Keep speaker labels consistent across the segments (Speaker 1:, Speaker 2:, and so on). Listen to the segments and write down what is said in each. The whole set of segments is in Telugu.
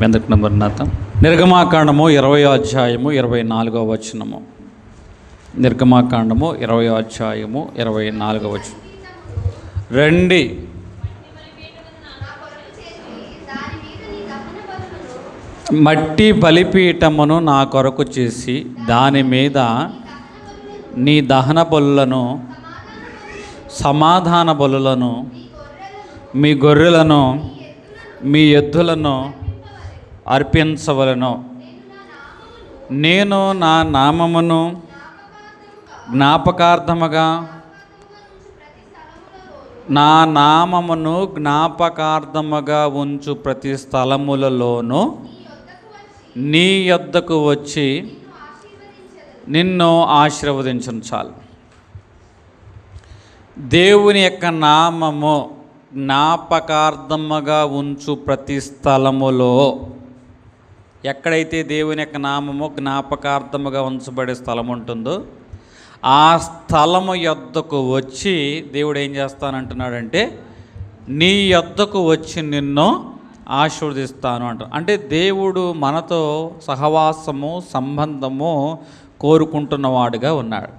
Speaker 1: ఎందుకు నంబర్నాథం. నిర్గమాకాండము 20వ అధ్యాయము 24వ వచనము. నిర్గమాకాండము 20వ అధ్యాయము 24వ వచనం. రండి, మట్టి బలిపీఠమును నా కొరకు చేసి దాని మీద నీ దహన బలులను, సమాధాన బలులను, మీ గొర్రెలను, మీ ఎద్దులను అర్పించవలను. నేను నా నామమును జ్ఞాపకార్థముగా ఉంచు ప్రతి స్థలములలోనూ నీ యొద్దకు వచ్చి నిన్ను ఆశీర్వదించను. చాలు. దేవుని యొక్క నామము జ్ఞాపకార్థముగా ఉంచు ప్రతి స్థలములో, ఎక్కడైతే దేవుని యొక్క నామము జ్ఞాపకార్థముగా ఉంచబడే స్థలం ఉంటుందో ఆ స్థలము యొద్దకు వచ్చి దేవుడు ఏం చేస్తానంటున్నాడంటే, నీ యొద్దకు వచ్చి నిన్ను ఆశీర్వదిస్తాను అంట. అంటే దేవుడు మనతో సహవాసము, సంబంధము కోరుకుంటున్నవాడుగా ఉన్నాడు.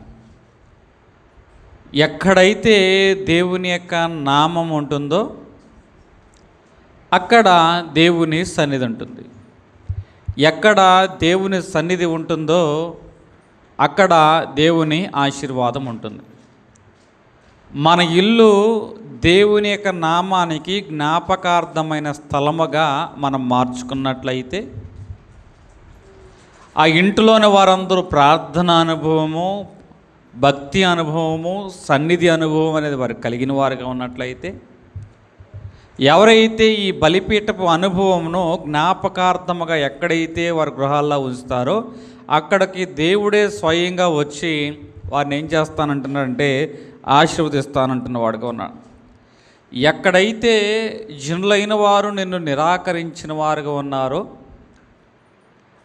Speaker 1: ఎక్కడైతే దేవుని యొక్క నామం ఉంటుందో అక్కడ దేవుని సన్నిధి ఉంటుంది. ఎక్కడ దేవుని సన్నిధి ఉంటుందో అక్కడ దేవుని ఆశీర్వాదం ఉంటుంది. మన ఇల్లు దేవుని యొక్క నామానికి జ్ఞాపకార్థమైన స్థలముగా మనం మార్చుకున్నట్లయితే ఆ ఇంటిలోని వారందరూ ప్రార్థన అనుభవము, భక్తి అనుభవము, సన్నిధి అనుభవం అనేది వారు కలిగిన వారుగా ఉన్నట్లయితే, ఎవరైతే ఈ బలిపీఠపు అనుభవమును జ్ఞాపకార్థముగా ఎక్కడైతే వారి గృహాల్లో ఉంచుతారో అక్కడికి దేవుడే స్వయంగా వచ్చి వారిని ఏం చేస్తానంటున్నాడంటే ఆశీర్వదిస్తానంటున్న వాడుగా ఉన్నాడు. ఎక్కడైతే జనులైన వారు నిన్ను నిరాకరించిన వారుగా ఉన్నారో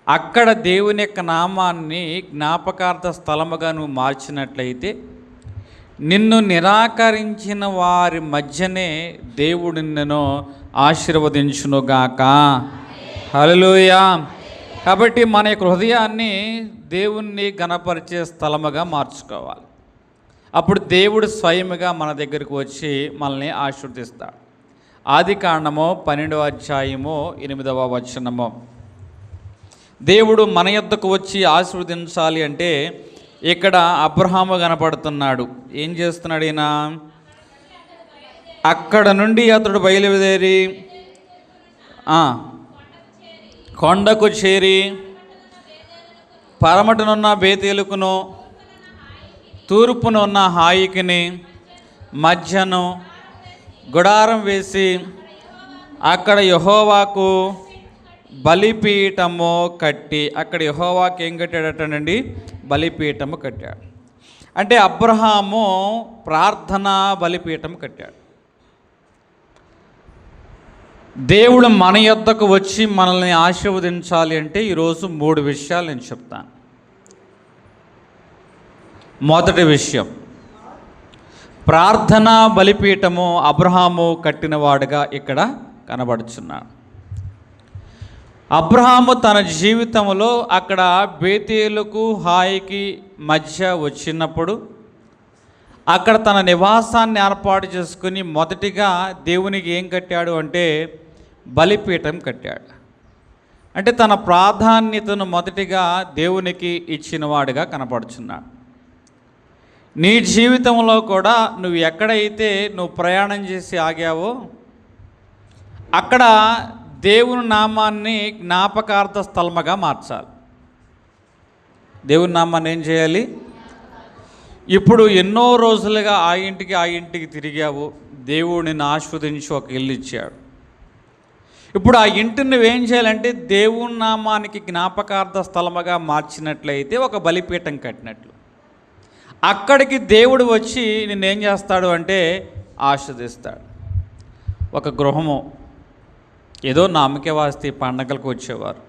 Speaker 1: అక్కడ దేవుని యొక్క నామాన్ని జ్ఞాపకార్థ స్థలముగా నువ్వు మార్చినట్లయితే నిన్ను నిరాకరించిన వారి మధ్యనే దేవుడు నిన్ను ఆశీర్వదించునుగాక. హల్లెలూయా. కాబట్టి మన యొక్క హృదయాన్ని దేవుణ్ణి ఘనపరిచే స్థలముగా మార్చుకోవాలి. అప్పుడు దేవుడు స్వయముగా మన దగ్గరికి వచ్చి మనల్ని ఆశీర్వదిస్తాడు. ఆదికాండము 12వ అధ్యాయము 8వ వచనము. దేవుడు మన యొద్దకు వచ్చి ఆశీర్వదించాలి అంటే ఇక్కడ అబ్రహాము కనపడుతున్నాడు. ఏం చేస్తున్నాడు ఈయన? అక్కడ నుండి అతడు బయలుదేరి కొండకు చేరి పరమటనున్న బేతేలుకును తూర్పునున్న హాయికిని మధ్యను గుడారం వేసి అక్కడ యెహోవాకు బలిపీఠము కట్టి, అక్కడ యెహోవాకు ఏం కట్టాడటండి? బలిపీఠము కట్టాడు. అంటే అబ్రహాము ప్రార్థనా బలిపీఠం కట్టాడు. దేవుడు మన యొద్దకు వచ్చి మనల్ని ఆశీర్వదించాలి అంటే ఈరోజు 3 విషయాలు నేను చెప్తాను. మొదటి విషయం, ప్రార్థనా బలిపీఠము అబ్రహాము కట్టినవాడుగా ఇక్కడ కనబడుచున్నాడు. అబ్రహాము తన జీవితంలో అక్కడ బేతేలుకు హాయికి మధ్య వచ్చినప్పుడు అక్కడ తన నివాసాన్ని ఏర్పాటు చేసుకుని మొదటిగా దేవునికి ఏం కట్టాడు అంటే బలిపీఠం కట్టాడు. అంటే తన ప్రాధాన్యతను మొదటిగా దేవునికి ఇచ్చినవాడుగా కనపడుచున్నాడు. నీ జీవితంలో కూడా నువ్వు ఎక్కడైతే నువ్వు ప్రయాణం చేసి ఆగావో అక్కడ దేవుని నామాన్ని జ్ఞాపకార్థ స్థలముగా మార్చాలి. దేవుని నామాన్ని ఏం చేయాలి? ఇప్పుడు ఎన్నో రోజులుగా ఆ ఇంటికి తిరిగావు. దేవుడు నిన్ను ఆశీర్వదించి ఒక ఇల్లు ఇచ్చాడు. ఇప్పుడు ఆ ఇంటిని నువ్వేం చేయాలంటే దేవుని నామానికి జ్ఞాపకార్థ స్థలముగా మార్చినట్లయితే ఒక బలిపీఠం కట్టినట్లు అక్కడికి దేవుడు వచ్చి నిన్నేం చేస్తాడు అంటే ఆశీర్వదిస్తాడు. ఒక గృహము, ఏదో నామకే వాస్తి పండగలకు వచ్చేవారు.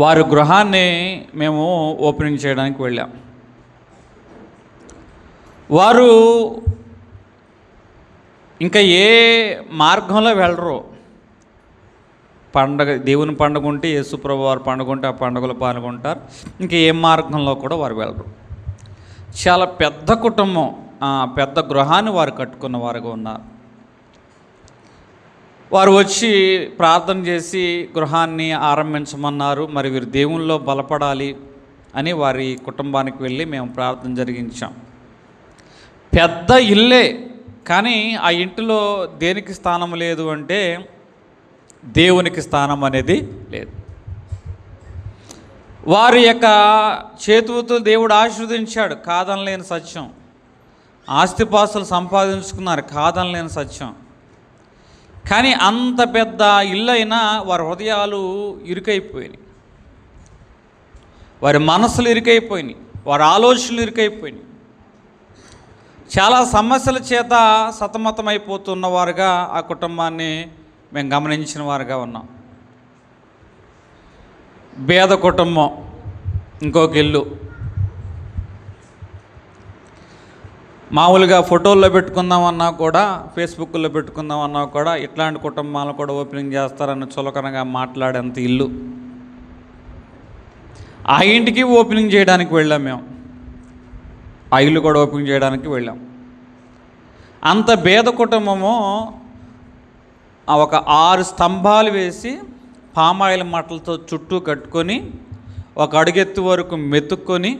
Speaker 1: వారి గృహాన్ని మేము ఓపెనింగ్ చేయడానికి వెళ్ళాం. వారు ఇంకా ఏ మార్గంలో వెళ్ళరు. పండగ, దేవుని పండుగ ఉంటే యేసుప్రభు వారు పండుగ ఉంటే ఆ పండుగలో పాల్గొంటారు. ఇంకా ఏ మార్గంలో కూడా వారు వెళ్ళరు. చాలా పెద్ద కుటుంబం, పెద్ద గృహాన్ని వారు కట్టుకున్న వారుగా ఉన్నారు. వారు వచ్చి ప్రార్థన చేసి గృహాన్ని ఆరంభించమన్నారు. మరి వీరు దేవునిలో బలపడాలి అని వారి కుటుంబానికి వెళ్ళి మేము ప్రార్థన జరిగించాం. పెద్ద ఇల్లే, కానీ ఆ ఇంటిలో దేనికి స్థానం లేదు అంటే దేవునికి స్థానం అనేది లేదు. వారి యొక్క చేతులతో దేవుడు ఆశీర్వదించాడు, కాదనలేని సత్యం. ఆస్తిపాస్తులు సంపాదించుకున్నారు, కాదనలేని సత్యం. కానీ అంత పెద్ద ఇల్లు అయినా వారి హృదయాలు ఇరుకైపోయినాయి, వారి మనసులు ఇరుకైపోయినాయి, వారి ఆలోచనలు ఇరుకైపోయినాయి. చాలా సమస్యల చేత సతమతమైపోతున్న వారుగా ఆ కుటుంబాన్ని మేము గమనించిన వారుగా ఉన్నాం. పేద కుటుంబం, ఇంకొక ఇల్లు. మామూలుగా ఫోటోల్లో పెట్టుకుందామన్నా కూడా, ఫేస్బుక్లో పెట్టుకుందామన్నా కూడా ఇట్లాంటి కుటుంబాలను కూడా ఓపెనింగ్ చేస్తారని చులకనగా మాట్లాడేంత ఇల్లు. ఆ ఇంటికి ఓపెనింగ్ చేయడానికి వెళ్ళాం మేము, ఆ ఇల్లు కూడా ఓపెనింగ్ చేయడానికి వెళ్ళాం. అంత పేద కుటుంబము ఒక 6 స్తంభాలు వేసి పామాయిల్ మట్టలతో చుట్టూ కట్టుకొని ఒక అడుగెత్తు వరకు మెతుక్కొని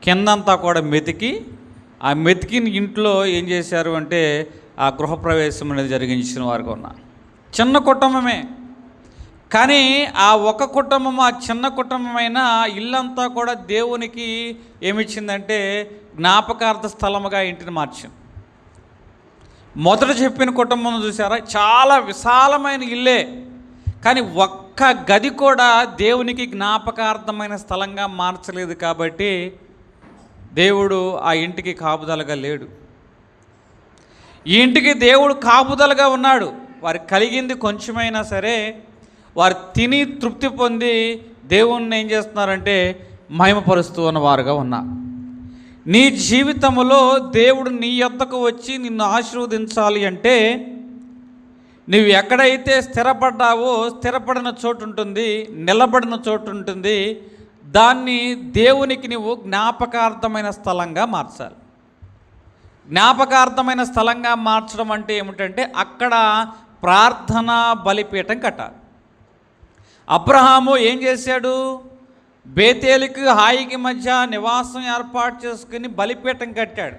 Speaker 1: కిందంతా కూడా మెతికి, ఆ మెతికిన ఇంట్లో ఏం చేశారు అంటే ఆ గృహప్రవేశం అనేది జరిగించిన వారుగా ఉన్నారు. చిన్న కుటుంబమే, కానీ ఆ ఒక కుటుంబం, ఆ చిన్న కుటుంబమైన ఇల్లంతా కూడా దేవునికి ఏమిచ్చిందంటే జ్ఞాపకార్థ స్థలముగా ఇంటిని మార్చింది. మొదట చెప్పిన కుటుంబం చూసారా, చాలా విశాలమైన ఇల్లే, కానీ ఒక్క గది కూడా దేవునికి జ్ఞాపకార్థమైన స్థలంగా మార్చలేదు. కాబట్టి దేవుడు ఆ ఇంటికి కాపుదలగా లేడు. ఈ ఇంటికి దేవుడు కాపుదలగా ఉన్నాడు. వారికి కలిగింది కొంచెమైనా సరే వారు తిని తృప్తి పొంది దేవుణ్ణి ఏం చేస్తున్నారంటే మహిమపరుస్తూ ఉన్నవారుగా ఉన్నారు. నీ జీవితంలో దేవుడు నీ యొద్దకు వచ్చి నిన్ను ఆశీర్వదించాలి అంటే నువ్వు ఎక్కడైతే స్థిరపడ్డావో స్థిరపడిన చోటు ఉంటుంది, నిలబడిన చోటు ఉంటుంది. దాన్ని దేవునికి నువ్వు జ్ఞాపకార్థమైన స్థలంగా మార్చాలి. జ్ఞాపకార్థమైన స్థలంగా మార్చడం అంటే ఏమిటంటే అక్కడ ప్రార్థనా బలిపీఠం కట్టాలి. అబ్రహాము ఏం చేశాడు? బేతేలుకి హాయికి మధ్య నివాసం ఏర్పాటు చేసుకుని బలిపీఠం కట్టాడు.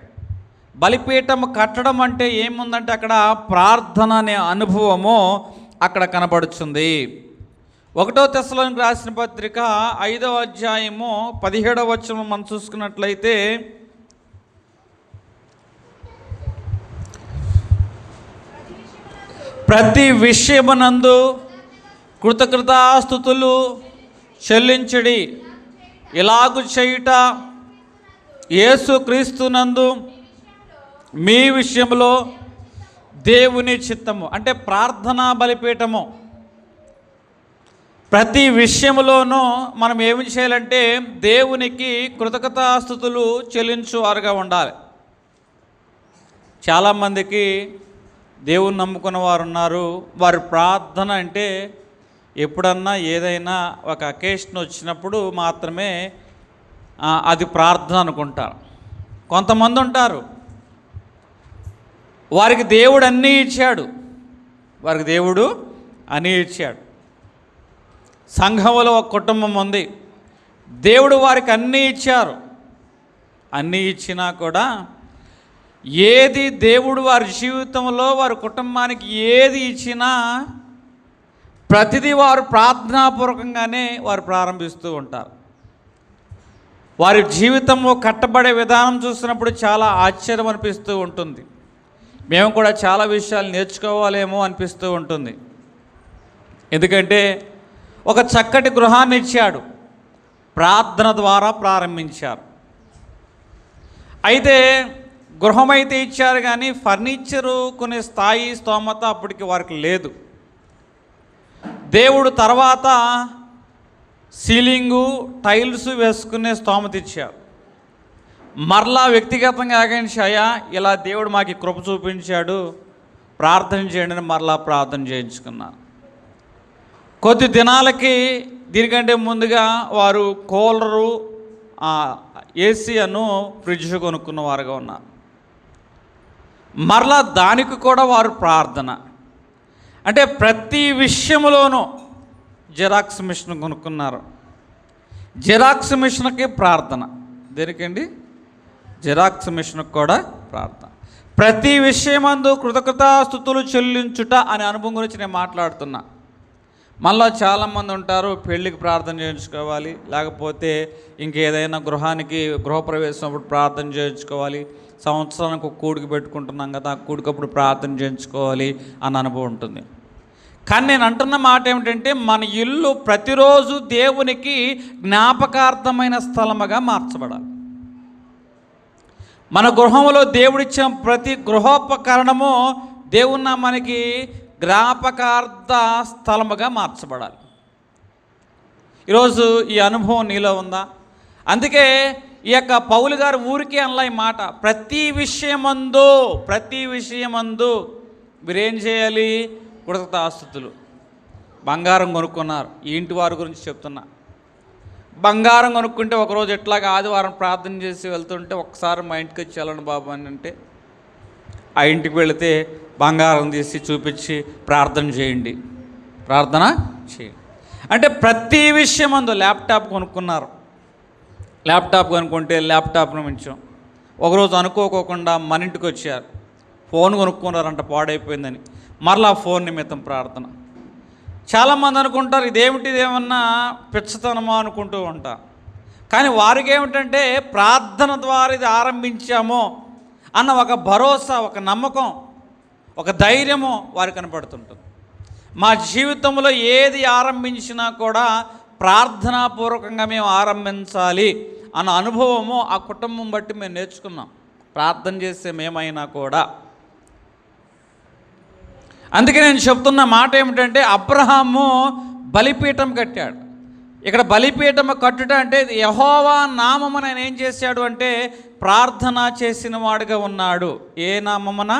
Speaker 1: బలిపీఠం కట్టడం అంటే ఏముందంటే అక్కడ ప్రార్థన అనే అనుభవము అక్కడ కనబడుతుంది. 1 తెస్సలోనికీయులకు రాసిన పత్రిక 5వ అధ్యాయము 17వ వచనం మనం చూసుకున్నట్లయితే, ప్రతి విషయమునందు కృతజ్ఞతాస్తుతులు చెల్లించడి, ఇలాగు చేయుట యేసుక్రీస్తునందు మీ విషయంలో దేవుని చిత్తము. అంటే ప్రార్థనా బలిపీఠము. ప్రతి విషయంలోనూ మనం ఏమి చేయాలంటే దేవునికి కృతజ్ఞతాస్తుతులు చెల్లించువారుగా ఉండాలి. చాలామందికి దేవుని నమ్ముకున్న వారు ఉన్నారు. వారి ప్రార్థన అంటే ఎప్పుడన్నా ఏదైనా ఒక అకేషన్ వచ్చినప్పుడు మాత్రమే అది ప్రార్థన అనుకుంటారు. కొంతమంది ఉంటారు, వారికి దేవుడు అన్నీ ఇచ్చాడు, వారికి దేవుడు అన్నీ ఇచ్చాడు. సంఘంలో ఒక కుటుంబం ఉంది, దేవుడు వారికి అన్నీ ఇచ్చారు. అన్నీ ఇచ్చినా కూడా ఏది దేవుడు వారి జీవితంలో వారి కుటుంబానికి ఏది ఇచ్చినా ప్రతిదీ వారు ప్రార్థనాపూర్వకంగానే వారు ప్రారంభిస్తూ ఉంటారు. వారి జీవితంలో కట్టబడే విధానం చూసినప్పుడు చాలా ఆశ్చర్యం అనిపిస్తూ ఉంటుంది. మేము కూడా చాలా విషయాలు నేర్చుకోవాలేమో అనిపిస్తూ ఉంటుంది. ఎందుకంటే ఒక చక్కటి గృహాన్ని ఇచ్చాడు, ప్రార్థన ద్వారా ప్రారంభించారు. అయితే గృహం అయితే ఇచ్చారు, కానీ ఫర్నిచరు కొనే స్థాయి స్తోమత అప్పటికి వారికి లేదు. దేవుడు తర్వాత సీలింగు టైల్స్ వేసుకునే స్తోమత ఇచ్చారు. మరలా వ్యక్తిగతంగా ఆగించాయా, ఇలా దేవుడు మాకు కృప చూపించాడు, ప్రార్థన చేయండి అని మరలా ప్రార్థన చేయించుకున్నాను. కొద్ది దినాలకి దీనికంటే ముందుగా వారు కూలరు, ఏసీ అను ఫ్రిడ్జ్ కొనుక్కున్న వారుగా ఉన్నారు. మరలా దానికి కూడా వారు ప్రార్థన. అంటే ప్రతి విషయంలోనూ జిరాక్స్ మిషన్ కొనుక్కున్నారు. జిరాక్స్ మిషన్కి ప్రార్థన. దేనికండి? జిరాక్స్ మిషన్కి కూడా ప్రార్థన. ప్రతి విషయమందు కృతజ్ఞతాస్తుతులు చెల్లించుట అనే అనుభవం గురించి నేను మాట్లాడుతున్నా. మళ్ళీ చాలామంది ఉంటారు, పెళ్ళికి ప్రార్థన చేయించుకోవాలి, లేకపోతే ఇంకేదైనా గృహప్రవేశం అప్పుడు ప్రార్థన చేయించుకోవాలి, సంవత్సరానికి ఒక కూడికి పెట్టుకుంటున్నాం కదా, ఆ కూడికప్పుడు ప్రార్థన చేయించుకోవాలి అన్న అనుభవం ఉంటుంది. కానీ నేను అంటున్న మాట ఏమిటంటే, మన ఇల్లు ప్రతిరోజు దేవునికి జ్ఞాపకార్థమైన స్థలముగా మార్చబడాలి. మన గృహంలో దేవుడిచ్చిన ప్రతి గృహోపకరణము దేవుని మనకి జ్ఞాపకార్థ స్థలముగా మార్చబడాలి. ఈరోజు ఈ అనుభవం నీలో ఉందా? అందుకే ఈ యొక్క పౌలు గారు ఊరికే అనలా ఈ మాట, ప్రతి విషయమందు మీరేం చేయాలి? కృతజ్ఞతాస్తుతులు. బంగారం కొనుక్కున్నారు, ఈ ఇంటి వారి గురించి చెప్తున్నా. బంగారం కొనుక్కుంటే ఒకరోజు ఎట్లాగా ఆదివారం ప్రార్థన చేసి వెళ్తుంటే, ఒకసారి మా ఇంటికి వచ్చి వెళ్ళండి బాబు అని అంటే, ఆ ఇంటికి వెళితే బంగారం తీసి చూపించి ప్రార్థన చేయండి. అంటే ప్రతి విషయమందు ల్యాప్టాప్ కొనుక్కున్నారు. ల్యాప్టాప్ కొనుక్కుంటే ల్యాప్టాప్ను మించాం. ఒకరోజు అనుకోకుండా మన ఇంటికి వచ్చారు, ఫోన్ కొనుక్కున్నారంట పాడైపోయిందని, మరలా ఫోన్ నిమిత్తం ప్రార్థన. చాలామంది అనుకుంటారు ఇదేమన్నా పిచ్చతనమా అనుకుంటూ ఉంటారు. కానీ వారికి ఏమిటంటే, ప్రార్థన ద్వారా ఇది ఆరంభించామో అన్న ఒక భరోసా, ఒక నమ్మకం, ఒక ధైర్యము వారికి కనపడుతుంటుంది. మా జీవితంలో ఏది ఆరంభించినా కూడా ప్రార్థనాపూర్వకంగా మేము ఆరంభించాలి అన్న అనుభవము ఆ కుటుంబం బట్టి మేము నేర్చుకున్నాం. ప్రార్థన చేసే మేమైనా కూడా. అందుకే నేను చెప్తున్న మాట ఏమిటంటే, అబ్రహాము బలిపీఠం కట్టాడు. ఇక్కడ బలిపీఠం కట్టుట అంటే యెహోవా నామమున ఆయన ఏం చేశాడు అంటే ప్రార్థన చేసిన వాడుగా ఉన్నాడు. ఏ నామమున?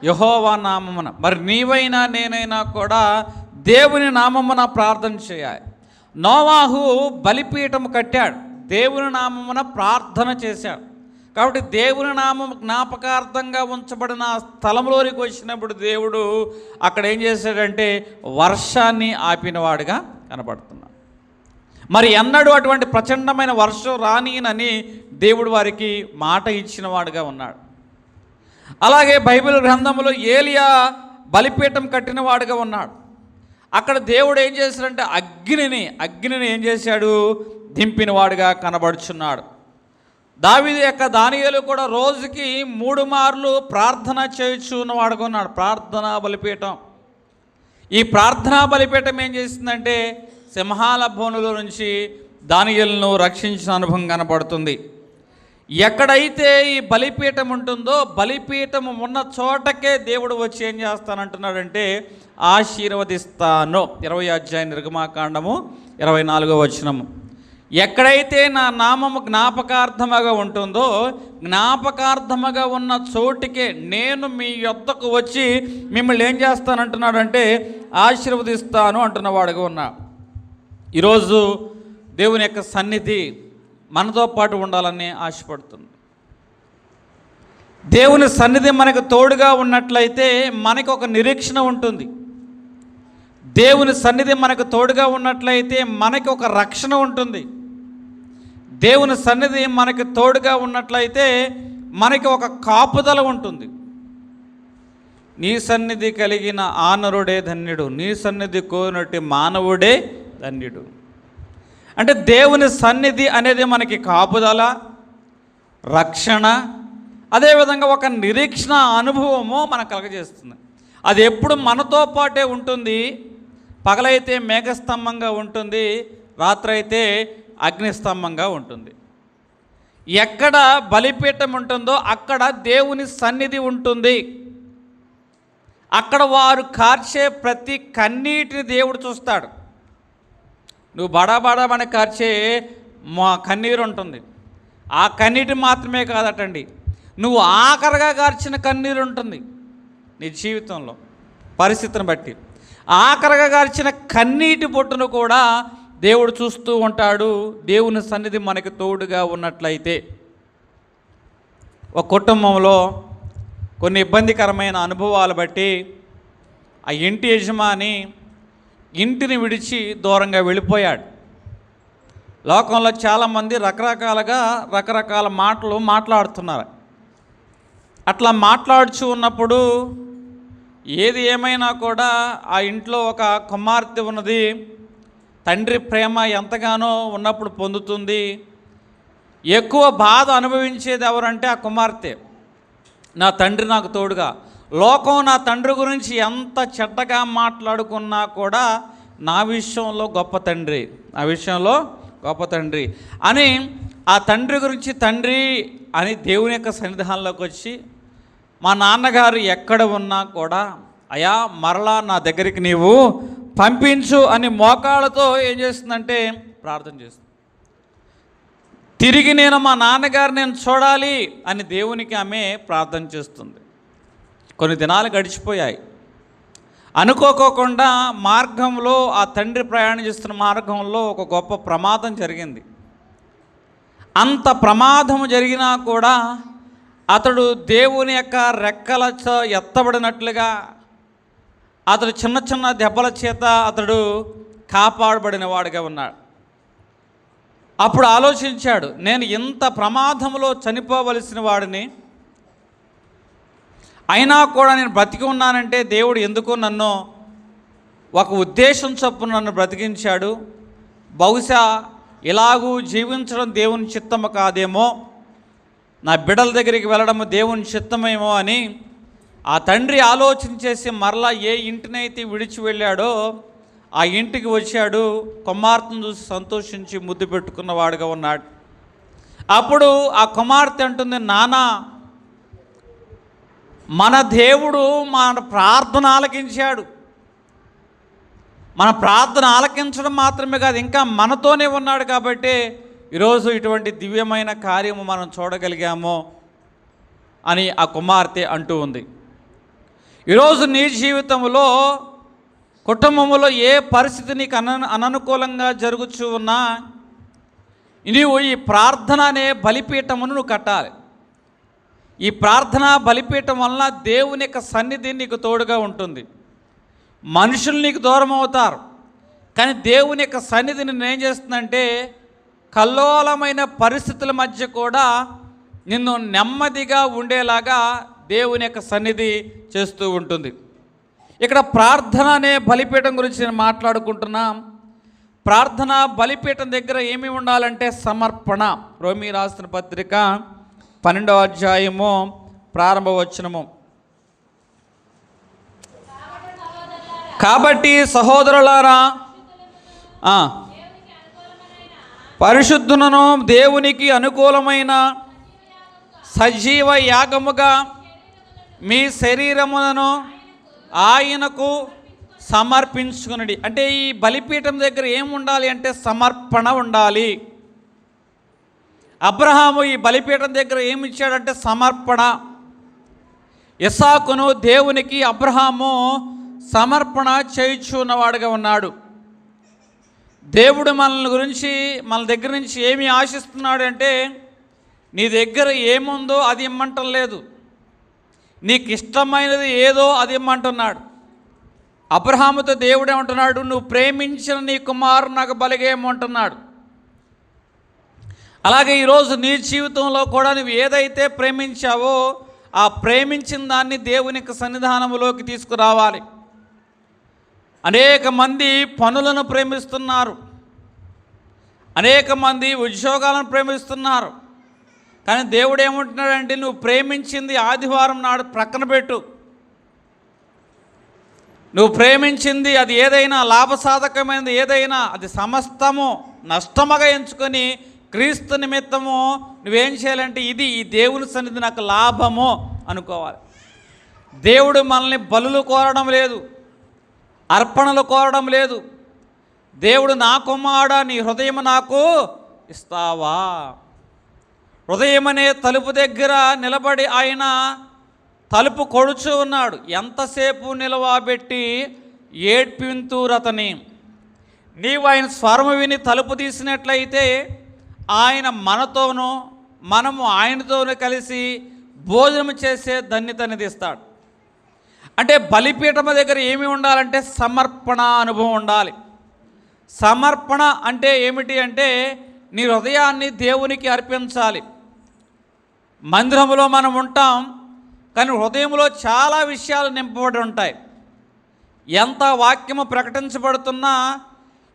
Speaker 1: యెహోవా నామమున. మరి నీవైనా నేనైనా కూడా దేవుని నామమున ప్రార్థన చేయాలి. నోవాహు బలిపీఠం కట్టాడు, దేవుని నామమున ప్రార్థన చేశాడు. కాబట్టి దేవుని నామం జ్ఞాపకార్థంగా ఉంచబడిన స్థలంలోనికి వచ్చినప్పుడు దేవుడు అక్కడ ఏం చేశాడంటే వర్షాన్ని ఆపినవాడుగా కనబడుతున్నాడు. మరి ఎన్నడూ అటువంటి ప్రచండమైన వర్షం రానియనని దేవుడు వారికి మాట ఇచ్చిన వాడుగా ఉన్నాడు. అలాగే బైబిల్ గ్రంథంలో ఏలియా బలిపీఠం కట్టిన వాడుగా ఉన్నాడు. అక్కడ దేవుడు ఏం చేశాడంటే అగ్నిని ఏం చేశాడు? దింపిన వాడుగా కనబడుచున్నాడు. దావీదు యొక్క దానియేలు కూడా రోజుకి 3 మార్లు ప్రార్థన చేయుచు ఉన్నవాడుగా ఉన్నాడు. ప్రార్థనా బలిపీఠం. ఈ ప్రార్థనా బలిపీఠం ఏం చేసిందంటే సింహాల బోనులో నుంచి దానియేలును రక్షించిన అనుభవం కనపడుతుంది. ఎక్కడైతే ఈ బలిపీఠం ఉంటుందో బలిపీఠం ఉన్న చోటకే దేవుడు వచ్చి ఏం చేస్తానంటున్నాడంటే ఆశీర్వదిస్తాను. 20వ అధ్యాయం నిర్గమాకాండము 24వ వచనము. ఎక్కడైతే నా నామము జ్ఞాపకార్థముగా ఉంటుందో జ్ఞాపకార్థముగా ఉన్న చోటికే నేను మీ యొద్దకు వచ్చి మిమ్మల్ని ఏం చేస్తానంటున్నాడంటే ఆశీర్వదిస్తాను అంటున్నవాడుగా ఉన్నా. ఈరోజు దేవుని యొక్క సన్నిధి మనతో పాటు ఉండాలని ఆశపడుతుంది. దేవుని సన్నిధి మనకు తోడుగా ఉన్నట్లయితే మనకు ఒక నిరీక్షణ ఉంటుంది. దేవుని సన్నిధి మనకు తోడుగా ఉన్నట్లయితే మనకి ఒక రక్షణ ఉంటుంది. దేవుని సన్నిధి మనకి తోడుగా ఉన్నట్లయితే మనకి ఒక కాపుదల ఉంటుంది. నీ సన్నిధి కలిగిన ఆనరుడే ధన్యుడు, నీ సన్నిధి కోరినట్టు మానవుడే ధన్యుడు. అంటే దేవుని సన్నిధి అనేది మనకి కాపుదల, రక్షణ, అదేవిధంగా ఒక నిరీక్షణ అనుభవము మనకు కలగజేస్తుంది. అది ఎప్పుడు మనతో పాటే ఉంటుంది. పగలైతే మేఘస్తంభంగా ఉంటుంది, రాత్రి అయితే అగ్నిస్తంభంగా ఉంటుంది. ఎక్కడ బలిపీఠం ఉంటుందో అక్కడ దేవుని సన్నిధి ఉంటుంది. అక్కడ వారు కార్చే ప్రతి కన్నీటిని దేవుడు చూస్తాడు. నువ్వు బడాబడామని కార్చే మా కన్నీరు ఉంటుంది. ఆ కన్నీటి మాత్రమే కాదటండి, నువ్వు ఆఖరిగా కార్చిన కన్నీరు ఉంటుంది నీ జీవితంలో పరిస్థితిని బట్టి. ఆఖరగా గార్చిన కన్నీటి బొట్టును కూడా దేవుడు చూస్తూ ఉంటాడు. దేవుని సన్నిధి మనకి తోడుగా ఉన్నట్లయితే. ఒక కుటుంబంలో కొన్ని ఇబ్బందికరమైన అనుభవాలు బట్టి ఆ ఇంటి యజమాని ఇంటిని విడిచి దూరంగా వెళ్ళిపోయాడు. లోకంలో చాలామంది రకరకాల మాటలు మాట్లాడుతున్నారు. అట్లా మాట్లాడుచు ఉన్నప్పుడు ఏది ఏమైనా కూడా ఆ ఇంట్లో ఒక కుమార్తె ఉన్నది. తండ్రి ప్రేమ ఎంతగానో ఉన్నప్పుడు పొందుతుంది. ఎక్కువ బాధ అనుభవించేది ఎవరంటే ఆ కుమార్తె. నా తండ్రి నాకు తోడుగా, లోకం నా తండ్రి గురించి ఎంత చెడ్డగా మాట్లాడుకున్నా కూడా నా విషయంలో గొప్ప తండ్రి, నా విషయంలో గొప్ప తండ్రి అని ఆ తండ్రి గురించి తండ్రి అని దేవుని యొక్క సన్నిధానంలోకి వచ్చి, మా నాన్నగారు ఎక్కడ ఉన్నా కూడా అయా మరలా నా దగ్గరికి నీవు పంపించు అని మోకాళ్ళతో ఏం చేస్తుందంటే ప్రార్థన చేస్తుంది. తిరిగి నేను మా నాన్నగారు నేను చూడాలి అని దేవునికి ఆమె ప్రార్థన చేస్తుంది. కొన్ని దినాలు గడిచిపోయాయి. అనుకోకుండా మార్గంలో ఆ తండ్రి ప్రయాణం చేస్తున్న మార్గంలో ఒక గొప్ప ప్రమాదం జరిగింది. అంత ప్రమాదం జరిగినా కూడా అతడు దేవుని యొక్క రెక్కలతో ఎత్తబడినట్లుగా, అతడు చిన్న చిన్న దెబ్బల చేత అతడు కాపాడబడిన వాడిగా ఉన్నాడు. అప్పుడు ఆలోచించాడు, నేను ఇంత ప్రమాదంలో చనిపోవలసిన వాడిని, అయినా కూడా నేను బ్రతికి ఉన్నానంటే దేవుడు ఎందుకు నన్ను ఒక ఉద్దేశం చొప్పున నన్ను బ్రతికించాడు. బహుశా ఇలాగూ జీవించడం దేవుని చిత్తము కాదేమో, నా బిడ్డల దగ్గరికి వెళ్ళడము దేవుని చిత్తమేమో అని ఆ తండ్రి ఆలోచించేసి మరలా ఏ ఇంటినైతే విడిచి వెళ్ళాడో ఆ ఇంటికి వచ్చాడు. కుమార్తెను చూసి సంతోషించి ముద్దు పెట్టుకున్నవాడుగా ఉన్నాడు. అప్పుడు ఆ కుమార్తె అంటుంది, నానా మన దేవుడు మన ప్రార్థన ఆలకించాడు. మన ప్రార్థన ఆలకించడం మాత్రమే కాదు, ఇంకా మనతోనే ఉన్నాడు కాబట్టి ఈరోజు ఇటువంటి దివ్యమైన కార్యము మనం చూడగలిగాము అని ఆ కుమార్తె అంటూ ఉంది. ఈరోజు నీ జీవితంలో కుటుంబంలో ఏ పరిస్థితి నీకు అననుకూలంగా జరుగుతూ ఉన్నా నీవు ఈ ప్రార్థన అనే బలిపీఠమును నువ్వు కట్టాలి. ఈ ప్రార్థన బలిపీఠం వలన దేవుని యొక్క సన్నిధి నీకు తోడుగా ఉంటుంది. మనుషులు నీకు దూరం అవుతారు, కానీ దేవుని యొక్క సన్నిధిని నేనేం చేస్తుందంటే కల్లోలమైన పరిస్థితుల మధ్య కూడా నిన్ను నెమ్మదిగా ఉండేలాగా దేవుని యొక్క సన్నిధి చేస్తూ ఉంటుంది. ఇక్కడ ప్రార్థన అనే బలిపీఠం గురించి నేను మాట్లాడుకుంటున్నా. ప్రార్థన బలిపీఠం దగ్గర ఏమి ఉండాలంటే సమర్పణ. రోమీ రాసిన పత్రిక 12వ అధ్యాయము ప్రారంభ వచనము. కాబట్టి సహోదరులారా, పరిశుద్ధులను దేవునికి అనుకూలమైన సజీవ యాగముగా మీ శరీరములను ఆయనకు సమర్పించుకునడి. అంటే ఈ బలిపీఠం దగ్గర ఏముండాలి అంటే సమర్పణ ఉండాలి. అబ్రహాము ఈ బలిపీఠం దగ్గర ఏమి ఇచ్చాడంటే సమర్పణ. ఇస్సాకును దేవునికి అబ్రహాము సమర్పణ చేయించున్నవాడుగా ఉన్నాడు. దేవుడు మన దగ్గర నుంచి ఏమి ఆశిస్తున్నాడు అంటే నీ దగ్గర ఏముందో అది ఇమ్మంటం లేదు, నీకు ఇష్టమైనది ఏదో అది ఇమ్మంటున్నాడు. అబ్రహాముతో దేవుడు ఏమంటున్నాడు, నువ్వు ప్రేమించిన నీ కుమారుడు నాకు బలిగా ఏమంటున్నాడు. అలాగే ఈరోజు నీ జీవితంలో కూడా నువ్వు ఏదైతే ప్రేమించావో ఆ ప్రేమించిన దాన్ని దేవుని సన్నిధానంలోకి తీసుకురావాలి. అనేక మంది పనులను ప్రేమిస్తున్నారు, అనేక మంది ఉద్యోగాలను ప్రేమిస్తున్నారు, కానీ దేవుడు ఏమంటున్నాడంటే నువ్వు ప్రేమించింది ఆదివారం నాడు ప్రక్కన పెట్టు. నువ్వు ప్రేమించింది అది ఏదైనా లాభసాధకమైనది ఏదైనా అది సమస్తము నష్టముగా ఎంచుకొని క్రీస్తు నిమిత్తము నువ్వేం చేయాలంటే ఇది ఈ దేవుని సన్నిధి నాకు లాభము అనుకోవాలి. దేవుడు మనల్ని బలులు కోరడం లేదు, అర్పణలు కోరడం లేదు. దేవుడు నా కుమారుడా నీ హృదయం నాకు ఇస్తావా? హృదయం అనే తలుపు దగ్గర నిలబడి ఆయన తలుపు కొడుచు ఉన్నాడు. ఎంతసేపు నిలవబెట్టి ఏడ్పింతురతని. నీవు ఆయన స్వరము విని తలుపు తీసినట్లయితే ఆయన మనతోనూ మనము ఆయనతోనూ కలిసి భోజనం చేసే ధన్యత అనేది ఇస్తాడు. అంటే బలిపీఠము దగ్గర ఏమి ఉండాలంటే సమర్పణ అనుభవం ఉండాలి. సమర్పణ అంటే ఏమిటి అంటే నీ హృదయాన్ని దేవునికి అర్పించాలి. మందిరంలో మనం ఉంటాం, కానీ హృదయంలో చాలా విషయాలు నింపబడి ఉంటాయి. ఎంత వాక్యము ప్రకటించబడుతున్నా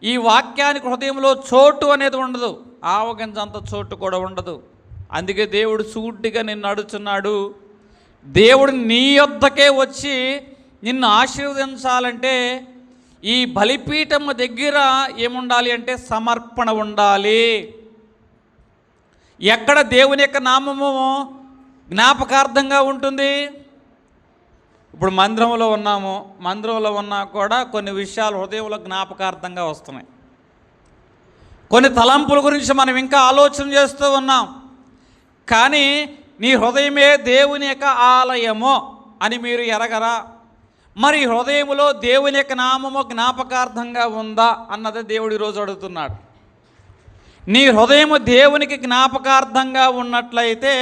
Speaker 1: ఈ వాక్యానికి హృదయంలో చోటు అనేది ఉండదు, ఆవగింజంత చోటు కూడా ఉండదు. అందుకే దేవుడు సూటిగా నిన్ను అడుగుతున్నాడు. దేవుడు నీ యొద్దకే వచ్చి నిన్ను ఆశీర్వదించాలంటే ఈ బలిపీఠము దగ్గర ఏముండాలి అంటే సమర్పణ ఉండాలి. ఎక్కడ దేవుని యొక్క నామము జ్ఞాపకార్థంగా ఉంటుంది? ఇప్పుడు మందిరంలో ఉన్నాము, మందిరంలో ఉన్నా కూడా కొన్ని విషయాలు హృదయంలో జ్ఞాపకార్థంగా వస్తున్నాయి. కొన్ని తలంపుల గురించి మనం ఇంకా ఆలోచన చేస్తూ ఉన్నాం. కానీ నీ హృదయమే దేవుని యొక్క ఆలయము అని మీరు ఎరగరా? మరి హృదయంలో దేవుని యొక్క నామము జ్ఞాపకార్థంగా ఉందా అన్నది దేవుడు ఈరోజు అడుగుతున్నాడు. నీ హృదయము దేవునికి జ్ఞాపకార్థంగా ఉన్నట్లయితే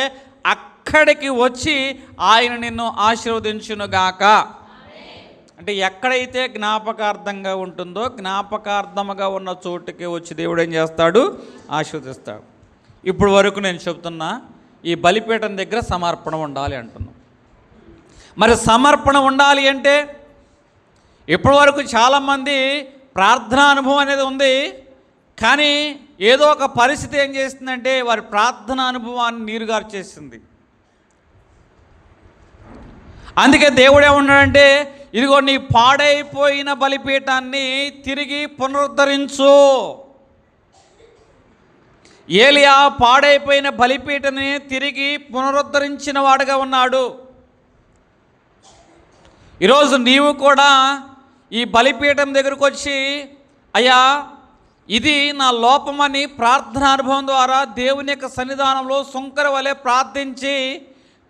Speaker 1: అక్కడికి వచ్చి ఆయన నిన్ను ఆశీర్వదించునుగాక. అంటే ఎక్కడైతే జ్ఞాపకార్థంగా ఉంటుందో జ్ఞాపకార్థముగా ఉన్న చోటుకి వచ్చి దేవుడు ఏం చేస్తాడు? ఆశీర్వదిస్తాడు. ఇప్పుడు వరకు నేను చెప్తున్నా ఈ బలిపీఠం దగ్గర సమర్పణ ఉండాలి అంటున్నాం. మరి సమర్పణ ఉండాలి అంటే ఇప్పటి వరకు చాలామంది ప్రార్థనా అనుభవం అనేది ఉంది, కానీ ఏదో ఒక పరిస్థితి ఏం చేస్తుందంటే వారి ప్రార్థనా అనుభవాన్ని నీరుగార్చేసింది. అందుకే దేవుడు ఏమన్నాడంటే ఇదిగో నీ పాడైపోయిన బలిపీఠాన్ని తిరిగి పునరుద్ధరించు. ఏలియా పాడైపోయిన బలిపీఠాన్ని తిరిగి పునరుద్ధరించిన వాడుగా ఉన్నాడు. ఈరోజు నీవు కూడా ఈ బలిపీఠం దగ్గరకు వచ్చి అయ్యా ఇది నా లోపమని ప్రార్థనా అనుభవం ద్వారా దేవుని యొక్క సన్నిధానంలో సుంకర వలె ప్రార్థించి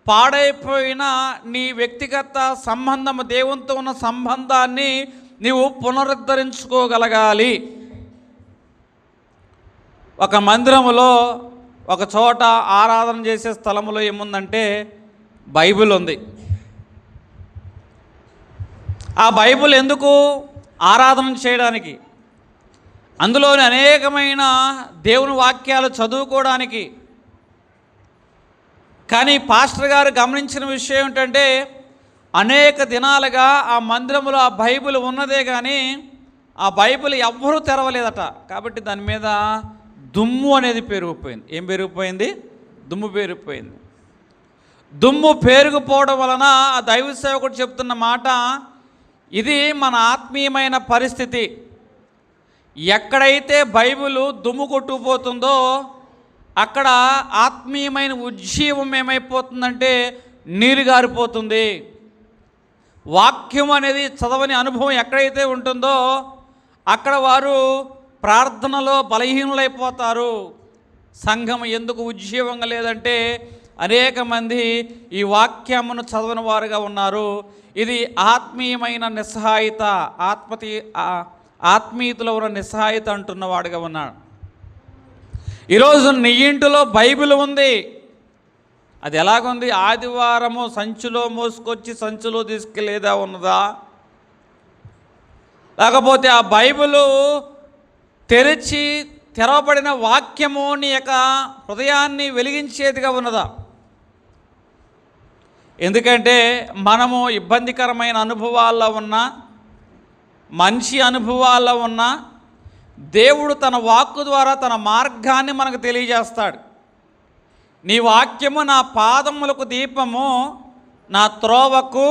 Speaker 1: పాడైపోయిన నీ వ్యక్తిగత సంబంధము, దేవునితో ఉన్న సంబంధాన్ని నీవు పునరుద్ధరించుకోగలగాలి. ఒక మందిరములో ఒక చోట ఆరాధన చేసే స్థలంలో ఏముందంటే బైబిల్ ఉంది. ఆ బైబిల్ ఎందుకు? ఆరాధన చేయడానికి, అందులోని అనేకమైన దేవుని వాక్యాలు చదువుకోవడానికి. కానీ పాస్టర్ గారు గమనించిన విషయం ఏంటంటే అనేక దినాలుగా ఆ మందిరంలో ఆ బైబిల్ ఉన్నదే కానీ ఆ బైబిల్ ఎవ్వరూ తెరవలేదట. కాబట్టి దాని మీద దుమ్ము అనేది పెరిగిపోయింది. ఏం పెరిగిపోయింది? దుమ్ము పెరిగిపోయింది. దుమ్ము పెరిగిపోవడం వలన ఆ దైవ సేవకుడు చెప్తున్న మాట, ఇది మన ఆత్మీయమైన పరిస్థితి. ఎక్కడైతే బైబిల్ దుమ్ము కొట్టుకుపోతుందో అక్కడ ఆత్మీయమైన ఉజ్జీవం ఏమైపోతుందంటే నీరు గారిపోతుంది. వాక్యం అనేది చదవని అనుభవం ఎక్కడైతే ఉంటుందో అక్కడ వారు ప్రార్థనలో బలహీనులైపోతారు. సంఘం ఎందుకు ఉజ్జీవంగా లేదంటే అనేక మంది ఈ వాక్యమును చదవని వారుగా ఉన్నారు. ఇది ఆత్మీయమైన నిస్సహాయత, ఆత్మీయతలో ఉన్న నిస్సహాయత అంటున్నవాడుగా ఉన్నాడు. ఈరోజు నీ ఇంటిలో బైబిల్ ఉంది, అది ఎలాగుంది? ఆదివారము సంచిలో మోసుకొచ్చి సంచిలో తీసుకెళ్ళేదా ఉన్నదా? లేకపోతే ఆ బైబిలు తెరిచి తెరవబడిన వాక్యము నీ యొక్క హృదయాన్ని వెలిగించేదిగా ఉన్నదా? ఎందుకంటే మనము ఇబ్బందికరమైన అనుభవాల్లో ఉన్నా, మంచి అనుభవాల్లో ఉన్నా దేవుడు తన వాక్కు ద్వారా తన మార్గాన్ని మనకు తెలియజేస్తాడు. నీ వాక్యము నా పాదములకు దీపము, నా త్రోవకు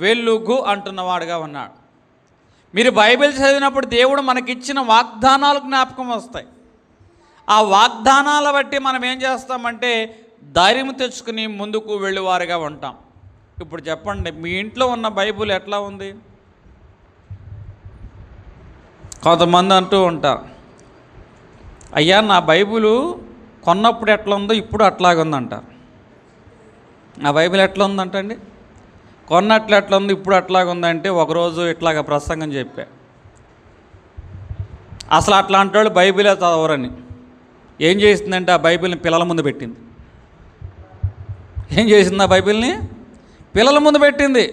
Speaker 1: వెలుగు అంటున్నవాడుగా ఉన్నాడు. మీరు బైబిల్ చదివినప్పుడు దేవుడు మనకిచ్చిన వాగ్దానాలు జ్ఞాపకం వస్తాయి. ఆ వాగ్దానాల బట్టి మనం ఏం చేస్తామంటే ధైర్యం తెచ్చుకుని ముందుకు వెళ్ళేవారుగా ఉంటాం. ఇప్పుడు చెప్పండి, మీ ఇంట్లో ఉన్న బైబిల్ ఎట్లా ఉంది? కొంతమంది అంటూ ఉంటారు, అయ్యా నా బైబిలు కొన్నప్పుడు ఎట్లా ఉందో ఇప్పుడు అట్లాగే ఉందంటారు. నా బైబిల్ ఎట్లా ఉందంటండి? కొన్నట్లు ఎట్లా ఉంది, ఇప్పుడు అట్లాగా ఉందంటే ఒకరోజు ఇట్లాగా ప్రసంగం చెప్పా, అసలు అట్లాంటి వాళ్ళు బైబిలే చదవరని. ఏం చేసిందంటే ఆ బైబిల్ని పిల్లల ముందు పెట్టింది. ఏం చేసింది? ఆ బైబిల్ని పిల్లల ముందు పెట్టింది.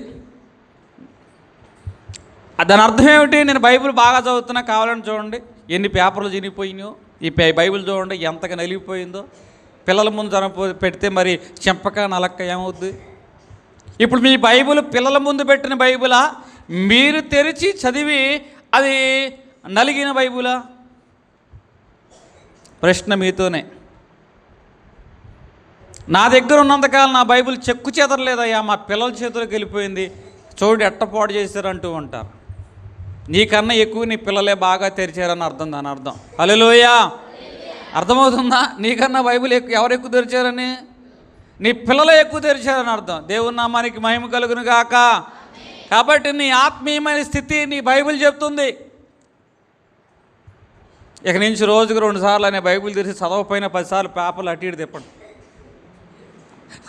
Speaker 1: దాని అర్థం ఏమిటి? నేను బైబిల్ బాగా చదువుతున్నా, కావాలని చూడండి ఎన్ని పేపర్లు చినిగిపోయినాయో, ఈ బైబిల్ చూడండి ఎంతగా నలిగిపోయిందో. పిల్లల ముందు పెడితే మరి చెంపక నలక్క ఏమవుద్ది? ఇప్పుడు మీ బైబిల్ పిల్లల ముందు పెట్టిన బైబిలా, మీరు తెరిచి చదివి అది నలిగిన బైబిలా? ప్రశ్న మీతోనే. నా దగ్గర ఉన్నంతకాలం నా బైబిల్ చెక్కు చెదరలేదయ్యా, మా పిల్లల చేతులకు వెళ్ళిపోయింది, చూడు ఎట్టపాటు చేశారంటూ ఉంటారు. నీకన్నా ఎక్కువ నీ పిల్లలే బాగా తెరిచారని అర్థం. దాని అర్థం హల్లెలూయా. అర్థమవుతుందా? నీకన్నా బైబిల్ ఎవరు ఎక్కువ తెరిచారని? నీ పిల్లలే ఎక్కువ తెరిచారని అర్థం. దేవుని నామానికి మహిమ కలుగును గాక. కాబట్టి నీ ఆత్మీయమైన స్థితి నీ బైబిల్ చెప్తుంది. ఇక నుంచి రోజుకు 2 సార్లు అనే బైబిల్ తెరిచి చదవకపోయినా 10 సార్లు పేపర్లు అటు ఇటు తిప్పండి.